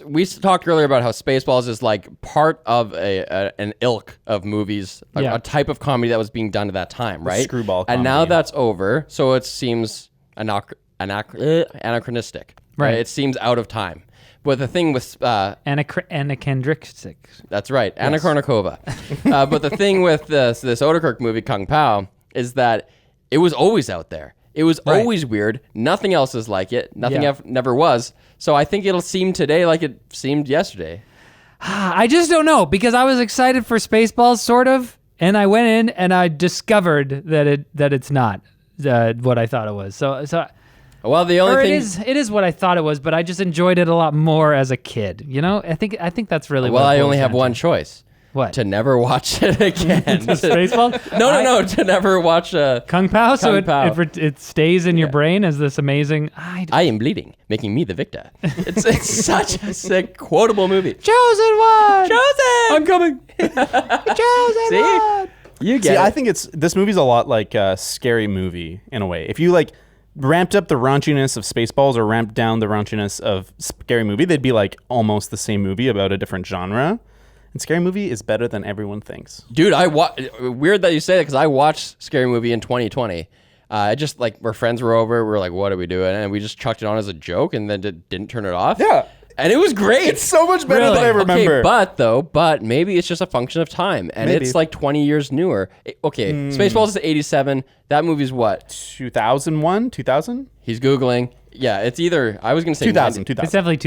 We talked earlier about how Spaceballs is like part of an ilk of movies, a type of comedy that was being done at that time, right? Screwball And now comedy. that's over, so it seems anachronistic. Right. It seems out of time. But the thing with Anachronistic. that's right, Anna Kournikova. But the thing with this Odekirk movie, Kung Pao, is that it was always out there. It was always weird. Nothing else is like it. Nothing never was. So I think it'll seem today like it seemed yesterday. I just don't know because I was excited for Spaceballs, sort of, and I went in and I discovered that it's not what I thought it was. So Well, the only thing it is what I thought it was, but I just enjoyed it a lot more as a kid. You know, I think that's really well, what it I boils only have down one to. choice. What? To never watch it again. Spaceballs? No. To never watch Kung Pao, so Kung Pao. it stays in your brain as this amazing. I am bleeding, making me the victor. It's such a sick, quotable movie. Chosen one. Chosen! I'm coming. Chosen See? one. You get See, it. I think this movie's a lot like a Scary Movie in a way. If you like ramped up the raunchiness of Spaceballs or ramped down the raunchiness of Scary Movie, they'd be like almost the same movie about a different genre. And Scary Movie is better than everyone thinks. Dude, weird that you say that because I watched Scary Movie in 2020. I just like, our friends were over. We were like, what are we doing? And we just chucked it on as a joke and then didn't turn it off. Yeah. And it was great. It's so much better than I remember. Okay, but maybe it's just a function of time. And Maybe. it's like 20 years newer. Okay, Spaceballs is 87. That movie's what? 2001? 2000? He's Googling. Yeah, it's either, I was going to say 2000. 90. 2000. It's definitely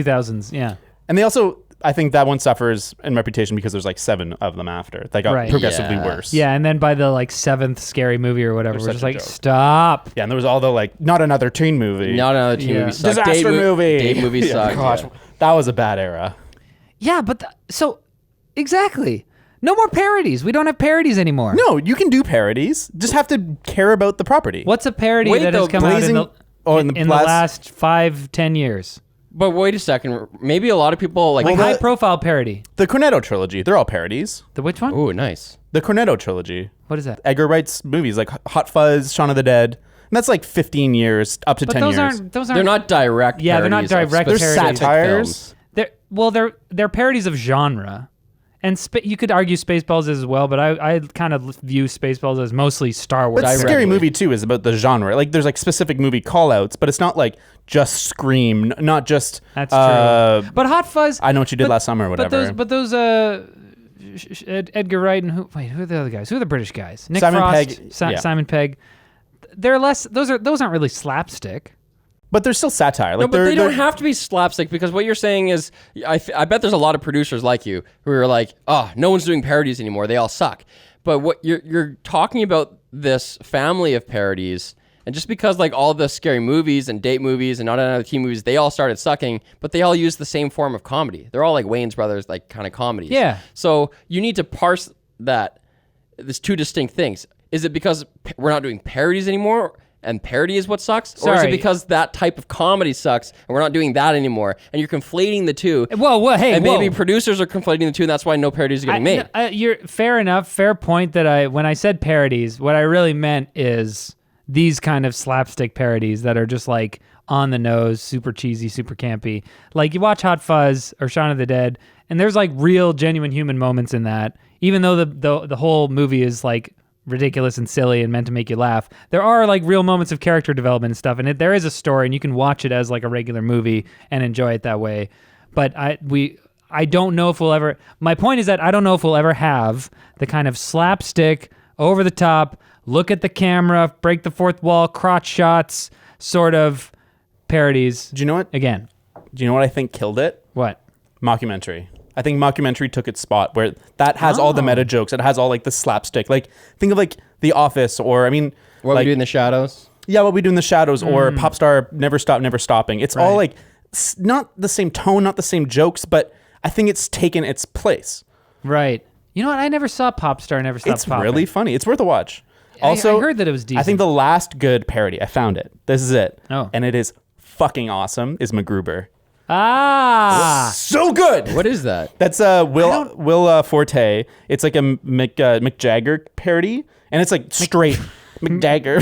2000s. Yeah. And they also, I think that one suffers in reputation because there's like 7 of them after. They got Right. progressively Yeah. worse. Yeah, and then by the like 7th scary movie or whatever, we're such just a like, joke. stop. Yeah, and there was all the like, not another teen movie. Not another teen Yeah. movie sucked. Disaster movie. Date movie Yeah, sucked. Gosh, yeah. that was a bad era. Yeah, but so exactly. No more parodies. We don't have parodies anymore. No, you can do parodies. Just have to care about the property. What's a parody Wait, that though, has come out in Blazing- the last 5-10 years? But wait a second. Maybe a lot of people like... Like Well, high profile parody. The Cornetto trilogy, they're all parodies. The which one? Ooh, nice. The Cornetto trilogy. What is that? Edgar Wright's movies like Hot Fuzz, Shaun of the Dead. And that's like 15 years, up to But 10 those years. aren't They're not direct Yeah, they're not parodies of direct specific parodies. They're films. satires. They're parodies of genre. And you could argue Spaceballs as well, but I kind of view Spaceballs as mostly Star Wars. But Directly. Scary Movie too is about the genre. Like there's like specific movie call-outs, but it's not like just Scream, not just That's true. But Hot Fuzz. I Know What You Did Last Summer or whatever. But those Edgar Wright and who are the other guys? Who are the British guys? Nick Simon Frost, Pegg, yeah. Simon Pegg. They're less. Those aren't really slapstick. But they're still satire. No, Like but they don't they're- have to be slapstick because what you're saying is, I bet there's a lot of producers like you who are like, oh, no one's doing parodies anymore. They all suck. But what you're talking about this family of parodies. And just because like all the scary movies and date movies and not another teen movies, they all started sucking, but they all use the same form of comedy. They're all like Wayans Brothers, like kind of comedies. Yeah. So you need to parse that. There's two distinct things. Is it because we're not doing parodies anymore and parody is what sucks? Or is it because that type of comedy sucks and we're not doing that anymore? And you're conflating the two. Hey, and maybe producers are conflating the two and that's why no parodies are getting made. You're fair enough. Fair point that when I said parodies, what I really meant is these kind of slapstick parodies that are just like on the nose, super cheesy, super campy. Like you watch Hot Fuzz or Shaun of the Dead, and there's like real, genuine human moments in that. Even though the whole movie is like ridiculous and silly and meant to make you laugh, there are like real moments of character development and stuff. And there is a story, and you can watch it as like a regular movie and enjoy it that way. But I don't know if we'll ever. My point is that I don't know if we'll ever have the kind of slapstick, over the top, look at the camera, break the fourth wall, crotch shots, sort of parodies. Do you know what? Again. Do you know what I think killed it? What? Mockumentary. I think mockumentary took its spot where that has all the meta jokes. It has all like the slapstick. Like think of like The Office or What We Do in the Shadows. Yeah, What We Do in the Shadows or Pop Star Never Stop, Never Stopping. It's all like not the same tone, not the same jokes, but I think it's taken its place. Right. You know what? I never saw Pop Star Never Stop It's Popping. really funny. It's worth a watch. I Also, heard that it was decent. I think the last good parody, I found it. This is it. Oh. And it is fucking awesome, is MacGruber. So good. What is that? That's Will Forte. It's like a Mick Jagger parody, and it's like straight MacGyver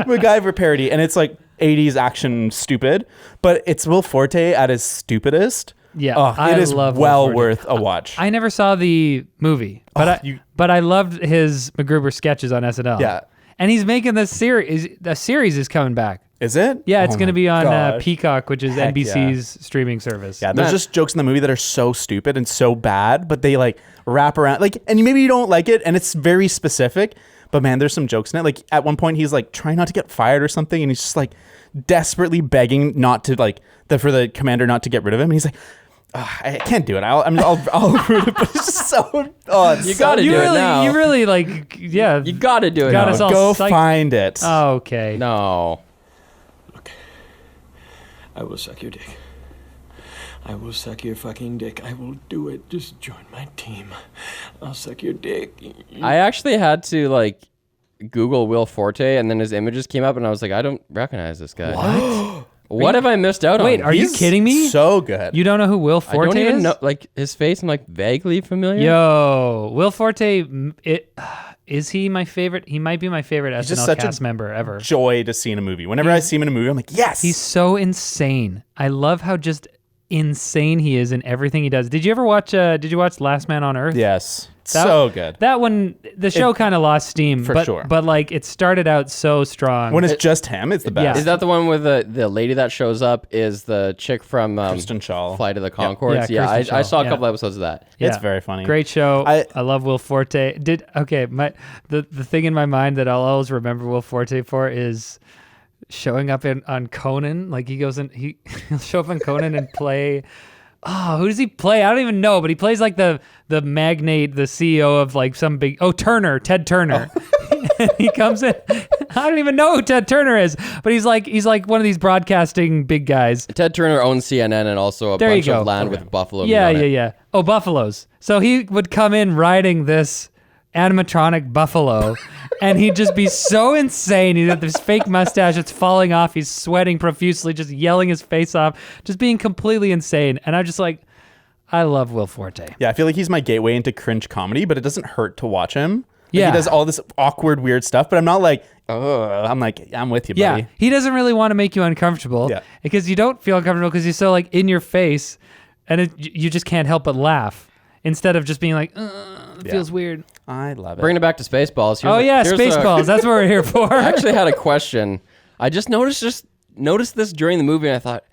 MacGyver parody, and it's like 80s action stupid, but it's Will Forte at his stupidest. Yeah, it is love well worth a watch. I never saw the movie, but I loved his MacGruber sketches on SNL. Yeah, and he's making this series. The series is coming back. Is it? Yeah, it's going to be on gosh. Peacock, which is Heck NBC's streaming service. Yeah, there's just jokes in the movie that are so stupid and so bad, but they like wrap around and maybe you don't like it, and it's very specific. But man, there's some jokes in it. Like at one point, he's like trying not to get fired or something, and he's just like desperately begging not to for the commander not to get rid of him. And he's like, I can't do it. I'll ruin it, but it's just so. You gotta do it now. You really yeah. You gotta do it Got now. us all Go psyched. find it. Oh, okay. No. Look, I will suck your dick. I will suck your fucking dick. I will do it. Just join my team. I'll suck your dick. I actually had to Google Will Forte, and then his images came up, and I was like, I don't recognize this guy. What? What have I missed out on? Wait, are you kidding me? So good. You don't know who Will I Forte don't even is? know. His face, I'm vaguely familiar. Yo, Will Forte, is he my favorite? He might be my favorite just SNL such a cast member ever. Joy to see in a movie. Whenever I see him in a movie, I'm like, yes. He's so insane. I love how just insane he is in everything he does. Did you ever watch? Did you watch Last Man on Earth? Yes. So good. That one, the show kind of lost steam, For but, sure. But it started out so strong. When it's just him, it's the best. Yeah. Is that the one where the lady that shows up is the chick from Kristen Schaal. Flight of the Conchords? Yeah, Kristen I Schaal, saw a yeah. couple episodes of that. It's very funny. Great show. I love Will Forte. The thing in my mind that I'll always remember Will Forte for is showing up on Conan. Like he'll show up on Conan and play. Oh, who does he play? I don't even know, but he plays the magnate, the CEO of some big. Oh, Ted Turner. He comes in. I don't even know who Ted Turner is, but he's like one of these broadcasting big guys. Ted Turner owns CNN and also a There you bunch go. of land with buffalo. Yeah. Oh, buffaloes. So he would come in riding this animatronic buffalo, and he'd just be so insane. He'd have this fake mustache that's falling off. He's sweating profusely, just yelling his face off, just being completely insane. And I'm just like, I love Will Forte. Yeah, I feel like he's my gateway into cringe comedy, but it doesn't hurt to watch him. Yeah. He does all this awkward, weird stuff, but I'm not like, I'm with you, buddy. Yeah, he doesn't really want to make you uncomfortable. Yeah. Because you don't feel uncomfortable because he's so in your face, and you just can't help but laugh instead of just being like, it feels weird. I love it. Bringing it back to Spaceballs. Spaceballs. That's what we're here for. I actually had a question. I just noticed this during the movie, and I thought,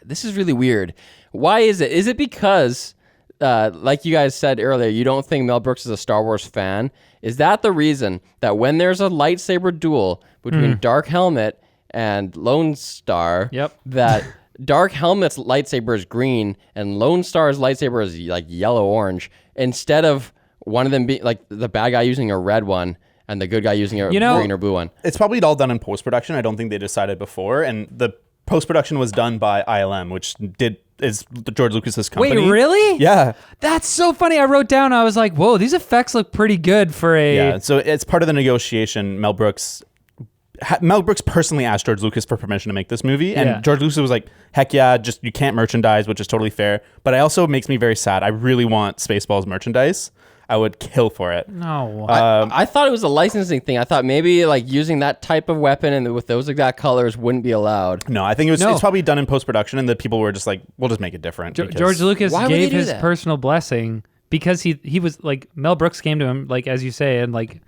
this is really weird. Why is it? Is it because, like you guys said earlier, you don't think Mel Brooks is a Star Wars fan? Is that the reason that when there's a lightsaber duel between Dark Helmet and Lone Star, that Dark Helmet's lightsaber is green and Lone Star's lightsaber is yellow-orange, instead of one of them be like the bad guy using a red one and the good guy using a green or blue one. It's probably all done in post-production. I don't think they decided before. And the post-production was done by ILM, which is George Lucas's company. Wait, really? Yeah. That's so funny. I wrote down, I was like, whoa, these effects look pretty good for a... Yeah, so it's part of the negotiation. Mel Brooks personally asked George Lucas for permission to make this movie, and George Lucas was like, heck yeah, just you can't merchandise, which is totally fair. But it also makes me very sad. I really want Spaceballs merchandise. I would kill for it. No. I thought it was a licensing thing. I thought maybe like using that type of weapon and with those exact colors wouldn't be allowed. No, I think it's probably done in post-production, and the people were just like, we'll just make it different. George Lucas gave his that? personal blessing because he was like, Mel Brooks came to him, like, as you say, and like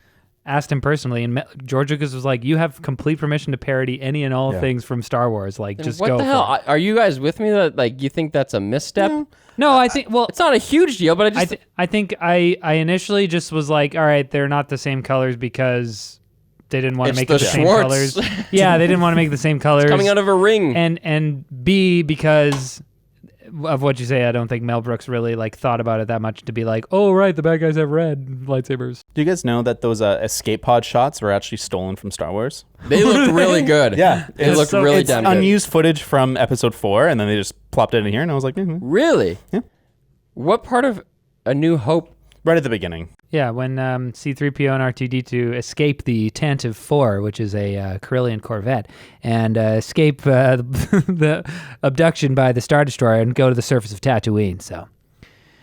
asked him personally, and George Lucas was like, you have complete permission to parody any and all things from Star Wars. Like, just what go the for hell? it. Are you guys with me that like you think that's a misstep? No, I think, well, It's not a huge deal, but I think I initially just was like, all right, they're not the same colors because they didn't want to It's make the it the same Schwartz. colors. Yeah, they didn't want to make the same colors. coming out of a ring. And B, because of what you say, I don't think Mel Brooks really like thought about it that much to be like, oh right, the bad guys have red lightsabers. Do you guys know that those escape pod shots were actually stolen from Star Wars? They looked really good. Yeah, It looked really it's damn good. unused footage from episode 4, and then they just plopped it in here, and I was like, Really? Yeah. What part of A New Hope? right at the beginning. Yeah, when C-3PO and R2-D2 escape the Tantive 4, which is a Corellian Corvette, and escape the abduction by the Star Destroyer and go to the surface of Tatooine. So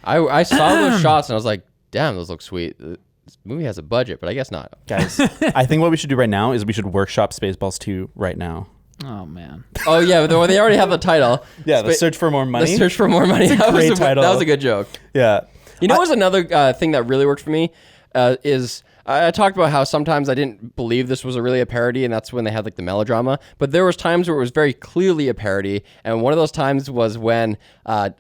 I saw those shots and I was like, damn, those look sweet. This movie has a budget, but I guess not. Guys, I think what we should do right now is we should workshop Spaceballs 2 right now. oh man. Oh yeah, they already have the title. Yeah, the Search for More Money. The Search for More Money. It's a great title. That was a good joke. Yeah. You know, what was another thing that really worked for me is I talked about how sometimes I didn't believe this was really a parody, and that's when they had like the melodrama. But there was times where it was very clearly a parody, and one of those times was when Rick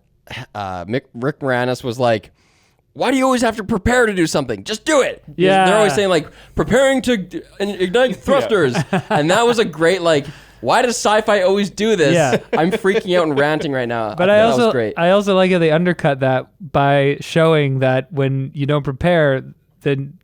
Moranis was like, "Why do you always have to prepare to do something? Just do it." Yeah. They're always saying like preparing to ignite thrusters, and that was a great like. Why does sci-fi always do this? Yeah. I'm freaking out and ranting right now. But that was great. I also like how they undercut that by showing that when you don't prepare, then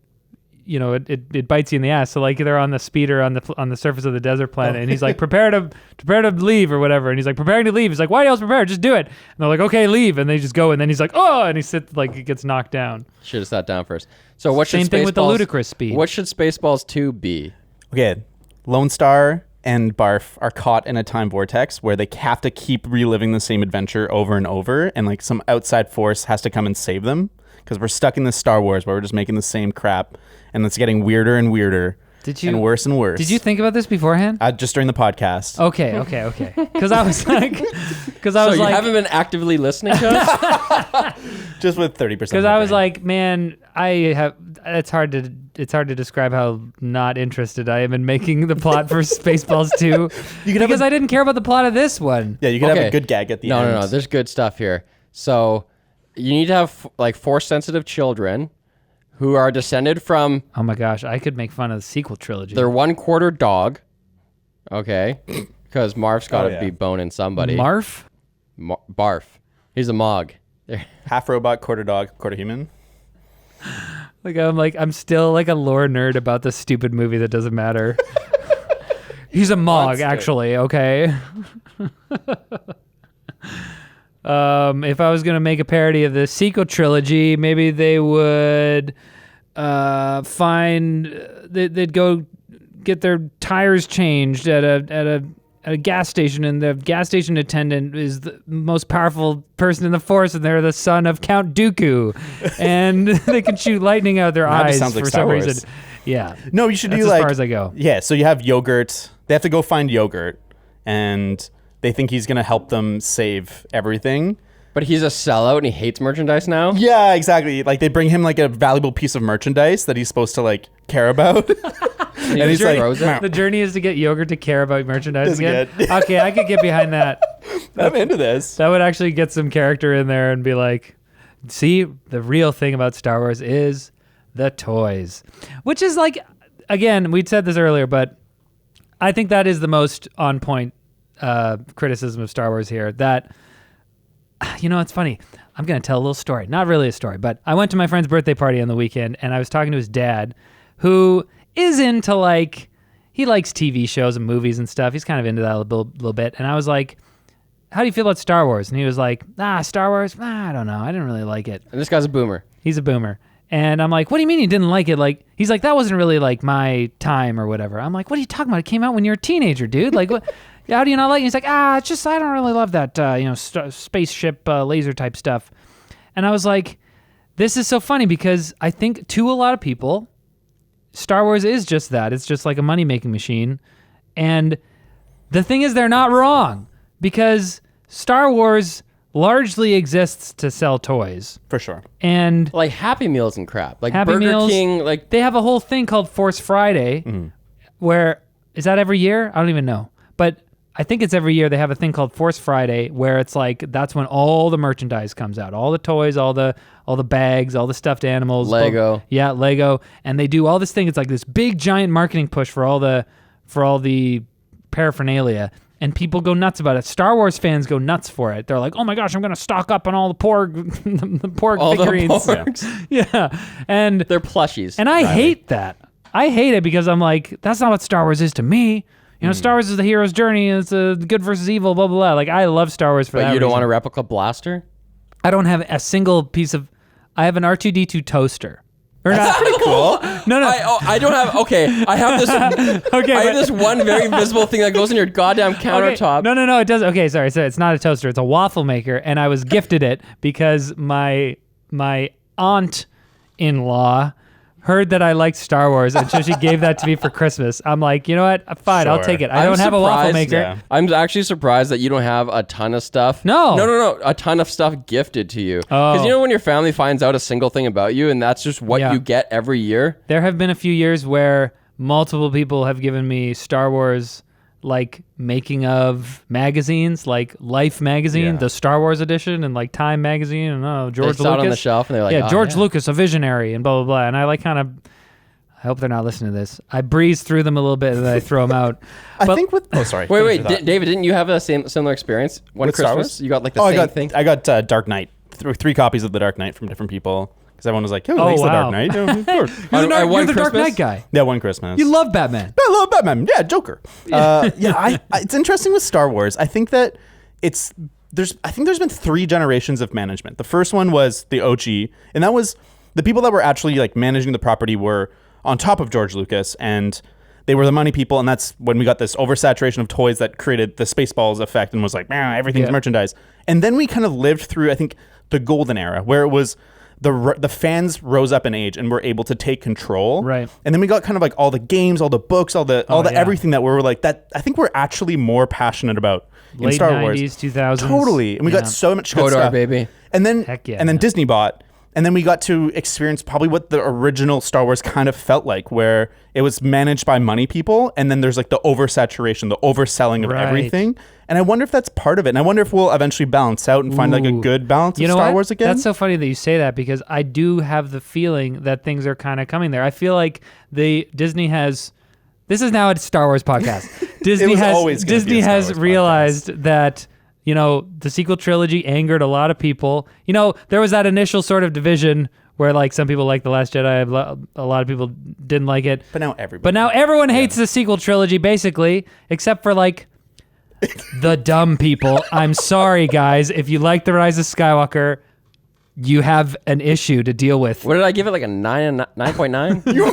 you know it bites you in the ass. So like they're on the speeder on the surface of the desert planet, and he's like prepare to leave or whatever, and he's like preparing to leave. He's like, why do you else prepare? Just do it. And they're like, okay, leave, and they just go, and then he's like, oh, and he gets knocked down. Should have sat down first. So what should Same thing with the Spaceballs- ludicrous speed. What should Spaceballs 2 be? Okay, Lone Star and Barf are caught in a time vortex where they have to keep reliving the same adventure over and over, and like some outside force has to come and save them because we're stuck in this Star Wars where we're just making the same crap, and it's getting weirder and weirder and worse and worse. Did you think about this beforehand? Just during the podcast. Okay. Because I was like, So you haven't been actively listening to us? Just with 30%. because I was like, man, it's hard to describe how not interested I am in making the plot for Spaceballs 2 because I didn't care about the plot of this one. Yeah, you could have Okay. a good gag at the end. No. There's good stuff here. So you need to have like Force-sensitive children who are descended from Oh my gosh, I could make fun of the sequel trilogy. their 1/4 dog. Okay. Because Marf's got to yeah. be boning somebody. Marf? Barf. He's a Mog. Half robot, quarter dog, quarter human. I'm still like a lore nerd about this stupid movie that doesn't matter. He's a Mog, actually, okay? If I was going to make a parody of the sequel trilogy, maybe they would they'd go get their tires changed at a gas station, and the gas station attendant is the most powerful person in the Force, and they're the son of Count Dooku, and they can shoot lightning out their That just eyes sounds like for Star some Wars. reason. Yeah. No, you should That's do as like far as I go. Yeah, so you have yogurt. They have to go find yogurt, and they think he's gonna help them save everything. But he's a sellout and he hates merchandise now? Yeah, exactly. Like they bring him like a valuable piece of merchandise that he's supposed to like care about. And he's like, throws it? The journey is to get yogurt to care about merchandise That's again. good. Okay, I could get behind that. I'm into this. That would actually get some character in there and be like, see, the real thing about Star Wars is the toys. Which is like, again, we'd said this earlier, but I think that is the most on point criticism of Star Wars here. That It's funny. I'm going to tell a little story. Not really a story, but I went to my friend's birthday party on the weekend, and I was talking to his dad, who is into, like, he likes TV shows and movies and stuff. He's kind of into that a little bit. And I was like, how do you feel about Star Wars? And he was like, Star Wars? I don't know. I didn't really like it. And this guy's a boomer. He's a boomer. And I'm like, what do you mean you didn't like it? Like, he's like, that wasn't really, like, my time or whatever. I'm like, what are you talking about? It came out when you were a teenager, dude. Like, what? How do you not like it? He's like, it's just, I don't really love that, spaceship laser type stuff. And I was like, this is so funny because I think to a lot of people, Star Wars is just that. It's just like a money-making machine. And the thing is, they're not wrong because Star Wars largely exists to sell toys. For sure. And like Happy Meals and crap. Like Happy Burger Meals, King, like they have a whole thing called Force Friday where, is that every year? I don't even know. But I think it's every year they have a thing called Force Friday where it's like that's when all the merchandise comes out, all the toys, all the bags, all the stuffed animals, Lego. Lego, and they do all this thing. It's like this big giant marketing push for all the paraphernalia, and people go nuts about it. Star Wars fans go nuts for it. They're like, "Oh my gosh, I'm going to stock up on all the porg the porg all figurines." The porgs. Yeah, and they're plushies. And I hate that. I hate it because I'm like, that's not what Star Wars is to me. Star Wars is the hero's journey, and it's a good versus evil, blah, blah, blah. Like, I love Star Wars for that But you don't reason. want a replica blaster? I don't have a single piece of... I have an R2-D2 toaster. That's pretty cool. No. I don't have... Okay, I have this... Okay, I have this one very visible thing that goes in your goddamn countertop. Okay. No, it doesn't. Okay, sorry. So it's not a toaster. It's a waffle maker, and I was gifted it because my aunt-in-law heard that I liked Star Wars, and so she gave that to me for Christmas. I'm like, you know what? Fine, I'll Sure. take it. I don't have a waffle maker. Yeah. I'm actually surprised that you don't have a ton of stuff. No. A ton of stuff gifted to you. Oh. Because you know when your family finds out a single thing about you, and that's just what Yeah. you get every year? There have been a few years where multiple people have given me Star Wars like making of magazines, like Life magazine, Yeah. the Star Wars edition, and like Time magazine, and George They saw Lucas it on the shelf, and they're like, yeah, oh, George yeah. Lucas, a visionary, and blah blah blah. And I like kind of, I hope they're not listening to this. I breeze through them a little bit and then I throw them out. I think with... Oh, sorry. Wait, Finish your thought. David, didn't you have a similar experience? One With Star Christmas, Wars? you got like the same thing? I got Dark Knight. Three copies of the Dark Knight from different people. Because everyone was like, "Yo, thanks the wow. Dark Knight." Yeah, of course. You're the Dark Knight guy. Yeah, one Christmas. You love Batman. I love Batman. Yeah, Joker. It's interesting with Star Wars. I think that there's been 3 generations of management. The first one was the OG, and that was the people that were actually like managing the property were on top of George Lucas, and they were the money people, and that's when we got this oversaturation of toys that created the Spaceballs effect and was like, man, everything's merchandise. And then we kind of lived through, I think, the golden era, where it was the fans rose up in age and were able to take control. Right. And then we got kind of like all the games, all the books, all the everything that we're like that. I think we're actually more passionate about in Late Star 90s, Wars. 2000s. Totally. And we got so much good Hodor, stuff. baby. And then Heck yeah, and then man. Disney bought. And then we got to experience probably what the original Star Wars kind of felt like, where it was managed by money people, and then there's like the oversaturation, the overselling of Right. everything. And I wonder if that's part of it. And I wonder if we'll eventually balance out and find like a Ooh. good balance You of know Star what? Wars again. That's so funny that you say that because I do have the feeling that things are kind of coming there. I feel like Disney has. This is now a Star Wars podcast. Disney was has always gonna be Disney a Star has Wars realized that the sequel trilogy angered a lot of people. There was that initial sort of division where like some people liked The Last Jedi, a lot of people didn't like it. But now everybody. But now everyone hates the sequel trilogy basically, except for like the dumb people. I'm sorry, guys. If you like The Rise of Skywalker, you have an issue to deal with. What did I give it? Like a 9.9? You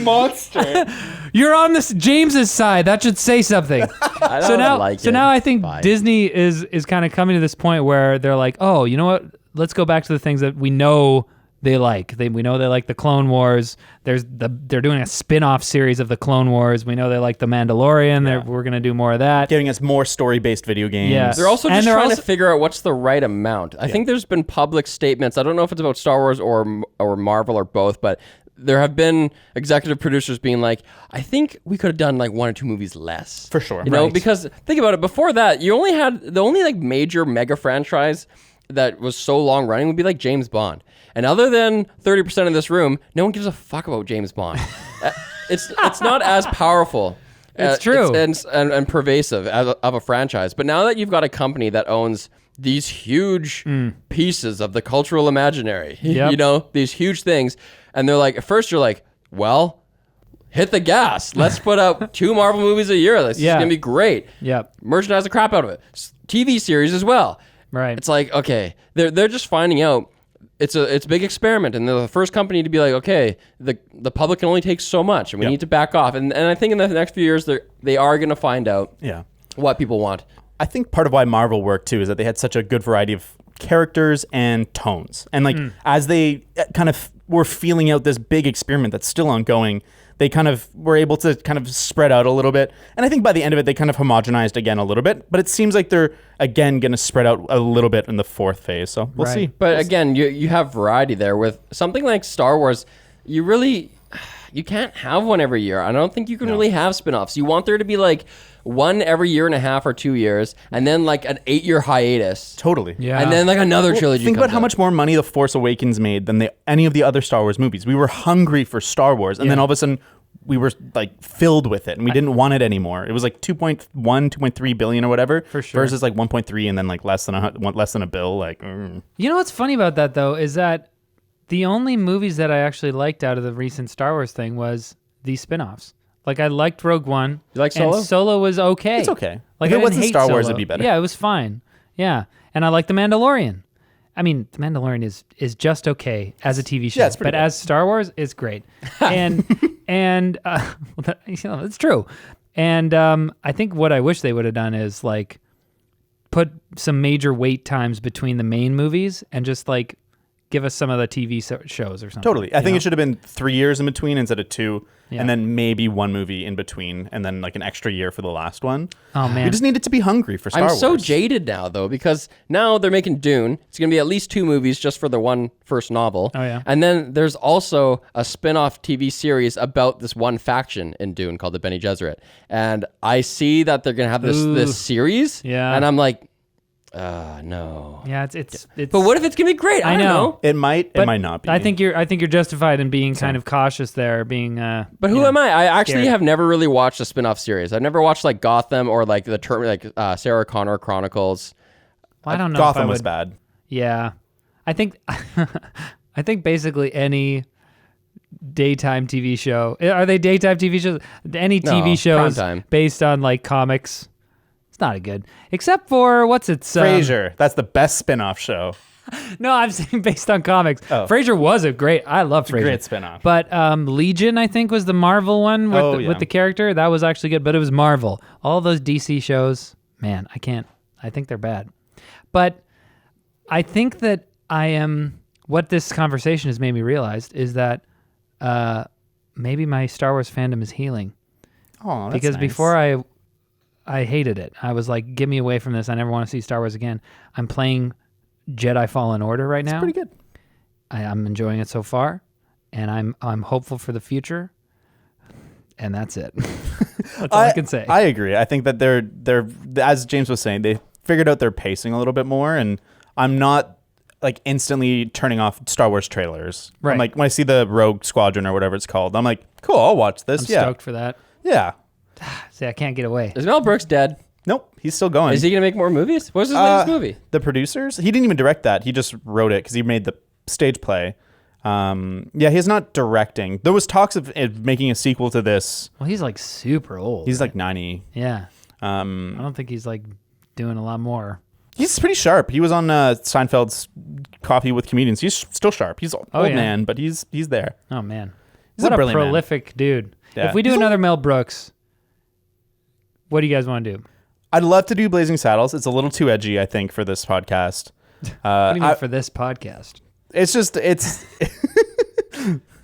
monster. You're on this James's side. That should say something. I don't So now, like so it. now I think Fine. Disney is kind of coming to this point where they're like, oh, you know what? Let's go back to the things that we know they like. We know they like the Clone Wars. They're doing a spin-off series of the Clone Wars. We know they like the Mandalorian. We're gonna do more of that. Giving us more story-based video games. Yeah. They're also And just they're trying also- to figure out what's the right amount. I think there's been public statements. I don't know if it's about Star Wars or Marvel or both, but there have been executive producers being like, I think we could have done like 1 or 2 movies less. For sure. Right. Because think about it. Before that, you only had the only like major mega franchise that was so long running would be like James Bond. And other than 30% of this room, no one gives a fuck about James Bond. It's not as powerful. It's true. And pervasive of a franchise. But now that you've got a company that owns these huge pieces of the cultural imaginary, Yep. you know, these huge things, and they're like, at first you're like, well, hit the gas. Let's put out 2 Marvel movies a year. This is going to be great. Yep. Merchandise the crap out of it. TV series as well. Right. It's like, okay, they're just finding out it's a big experiment, and they're the first company to be like, okay, the public can only take so much, and we need to back off. And I think in the next few years, they are going to find out what people want. I think part of why Marvel worked too is that they had such a good variety of characters and tones. And like as they kind of were feeling out this big experiment that's still ongoing, they kind of were able to kind of spread out a little bit. And I think by the end of it, they kind of homogenized again a little bit. But it seems like they're, again, going to spread out a little bit in the 4th phase. So we'll see. But again, you have variety there. With something like Star Wars, you can't have one every year. I don't think you can really have spin-offs. You want there to be like one every year and a half or 2 years, and then like an 8-year hiatus. Totally. Yeah. And then like another trilogy. Think about comes how out. much more money The Force Awakens made than any of the other Star Wars movies. We were hungry for Star Wars, and then all of a sudden we were like filled with it, and we didn't want it anymore. It was like 2.3 billion or whatever, For sure. versus like 1.3 and then like less than a bill. Like, You know what's funny about that though is that the only movies that I actually liked out of the recent Star Wars thing was these spin-offs. Like I liked Rogue One. You like Solo? And Solo was okay. It's okay. Like If it I didn't wasn't hate Star Wars, Solo. it'd be better. Yeah, it was fine. Yeah, and I like The Mandalorian. I mean, The Mandalorian is just okay as a TV show, Yeah, it's pretty but good. as Star Wars, it's great. And it's true. And I think what I wish they would have done is like put some major wait times between the main movies and just like give us some of the TV shows or something. totally. I think you know? it should have been 3 years in between instead of 2, Yeah. and then maybe 1 movie in between, and then like an extra year for the last one. Oh man, We just needed to be hungry for Star I'm Wars. so jaded now, though, because now they're making Dune. It's going to be at least 2 movies just for the one first novel. Oh, yeah. And then there's also a spin-off TV series about this one faction in Dune called the Bene Gesserit. And I see that they're going to have this series. Yeah. And I'm like, no. yeah, it's. But what if it's going to be great? I don't know. It might. But it might not be. I think you're justified in being kind of cautious there, being. But who am I? I actually scared. have never really watched a spin-off series. I've never watched like Gotham or like Sarah Connor Chronicles. I don't know. if I Gotham was would- bad. Yeah, I think I think basically any daytime TV show. Are they daytime TV shows? Any No, TV shows primetime. based on like comics. It's not a good, except for what's it? Frasier. That's the best spin-off show. No, I'm saying based on comics. Oh. Frasier was a great. I love Frasier. Great spin-off. But Legion, I think, was the Marvel one with, Oh, yeah. with the character. That was actually good, but it was Marvel. All those DC shows, man, I can't. I think they're bad. But I think that what this conversation has made me realize is that maybe my Star Wars fandom is healing. Oh, that's Because nice. before I hated it. I was like, get me away from this. I never want to see Star Wars again. I'm playing Jedi Fallen Order right now. pretty good. I'm enjoying it so far, and I'm hopeful for the future. And that's it. That's all I can say. I agree. I think that they're as James was saying, they figured out their pacing a little bit more, and I'm not like instantly turning off Star Wars trailers. Right. I'm like, when I see the Rogue Squadron or whatever it's called, I'm like, cool, I'll watch this. I'm yeah. stoked for that. Yeah. See, I can't get away. Is Mel Brooks dead? Nope, he's still going. Is he going to make more movies? What was his latest movie? The producers? He didn't even direct that. He just wrote it because he made the stage play. Yeah, he's not directing. There was talks of making a sequel to this. Well, he's like super old. He's like 90. yeah. I don't think he's like doing a lot more. He's pretty sharp. He was on Seinfeld's Coffee with Comedians. He's still sharp. He's old yeah. man, but he's there. Oh man, He's what a a brilliant man. prolific dude. Yeah. If we do He's another Mel Brooks, what do you guys want to do? I'd love to do Blazing Saddles. It's a little too edgy, I think, for this podcast. What do you mean for this podcast? It's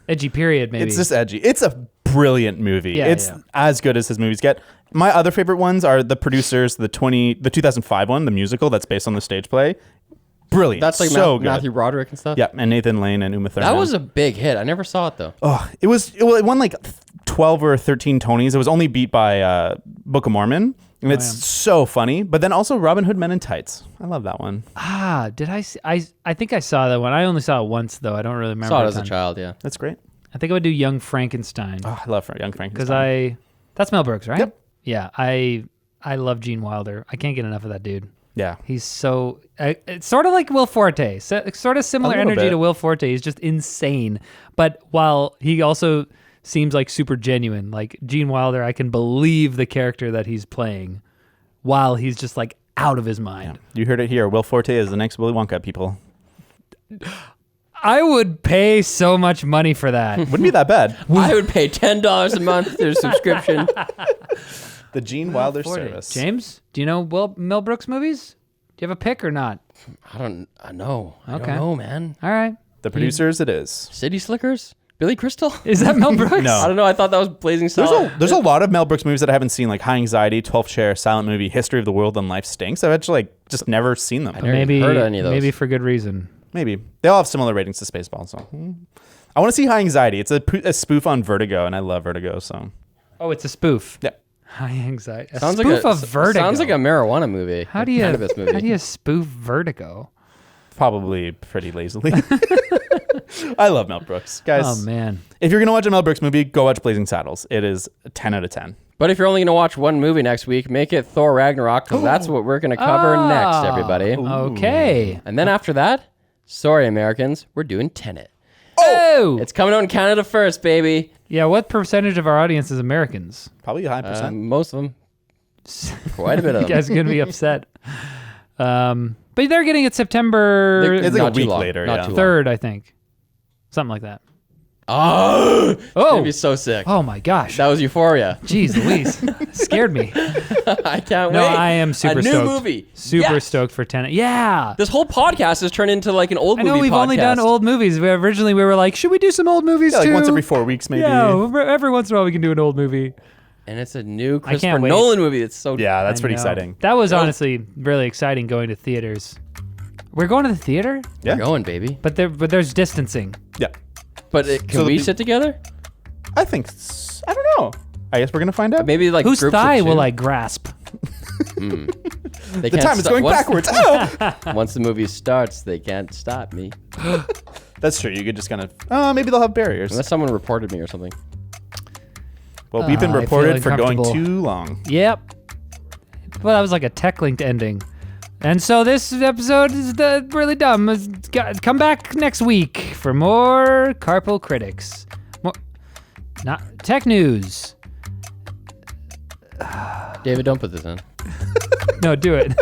Edgy period, maybe. it's just edgy. It's a brilliant movie. Yeah, It's yeah. as good as his movies get. My other favorite ones are the producers, the 2005 one, the musical that's based on the stage play. Brilliant. That's like so good. Matthew Broderick and stuff? Yeah, and Nathan Lane and Uma Thurman. That was a big hit. I never saw it, though. Oh, it won like 12 or 13 Tonys. It was only beat by Book of Mormon. And it's so funny. But then also Robin Hood Men in Tights. I love that one. Did I see? I think I saw that one. I only saw it once, though. I don't really remember. Saw it a as a ton. child, yeah. That's great. I think I would do Young Frankenstein Oh, I love Young because Frankenstein. That's Mel Brooks, right? Yep. Yeah, I love Gene Wilder. I can't get enough of that dude. Yeah. He's so it's sort of like Will Forte, sort of similar A little energy bit. to Will Forte. He's just insane, but while he also seems like super genuine, like Gene Wilder, I can believe the character that he's playing, while he's just like out of his mind. You heard it here. Will Forte is the next Willy Wonka, people. I would pay so much money for that. Wouldn't be that bad. I would pay $10 a month for a subscription. The Gene Wilder Forte. service. James, do you know Mel Brooks movies? Do you have a pick or not? I don't know. I Okay. don't know, man. All right. The producers, it is. City Slickers? Billy Crystal? Is that Mel Brooks? No. I don't know. I thought that was Blazing Saddles. There's a lot of Mel Brooks movies that I haven't seen, like High Anxiety, 12th Chair, Silent Movie, History of the World, and Life Stinks. I've actually just never seen them. never even heard of any of those. Maybe for good reason. Maybe. They all have similar ratings to Spaceballs. So. I want to see High Anxiety. It's a spoof on Vertigo, and I love Vertigo. So. Oh, it's a spoof. Yeah. High anxiety. A Sounds spoof like of Vertigo. Sounds like a marijuana movie. How do you cannabis movie? How do you spoof Vertigo? Probably pretty lazily. I love Mel Brooks. Guys, Oh man. if you're going to watch a Mel Brooks movie, go watch Blazing Saddles. It is a 10 out of 10. But if you're only going to watch one movie next week, make it Thor Ragnarok, because that's what we're going to cover next, everybody. Okay. And then after that, sorry, Americans, we're doing Tenet. Oh. It's coming out in Canada first, baby. Yeah. What percentage of our audience is Americans? Probably a high percent. Most of them. Quite a bit of You them. guys are gonna be upset. But they're getting it September It's like Not a too week long. later. Not Yeah. too long. 3rd, I think. Something like that. Oh, Oh. it'd be so sick. Oh my gosh. That was Euphoria. Jeez Louise. Scared me. I can't No, wait. I am super A new stoked. movie. Super Yes. stoked for Tenet. Yeah. This whole podcast has turned into like an old I movie know we've only done podcast. old movies. Originally we were like, should we do some old movies Yeah, like too? once every 4 weeks, maybe. Yeah, every once in a while we can do an old movie. And it's a new can't Christopher wait. Nolan movie. It's so Yeah, that's I pretty know. exciting. That was honestly really exciting going to theaters. We're going to the theater, Yeah. going, baby. but there's distancing. Yeah. But can So we the- sit together? I think, I don't know. I guess we're going to find out. Maybe like Whose groups of thigh two? will I grasp? They The can't time is stop- going once- backwards. Oh! Once the movie starts, they can't stop me. That's true. You could just kind of, maybe they'll have barriers. Unless someone reported me or something. Well, we've been I feel reported for going uncomfortable. too long. Yep. Well, that was like a tech-linked ending. And so this episode is really dumb. Come back next week for more Carpal Critics. More, not tech news. David, don't put this in. No, do it.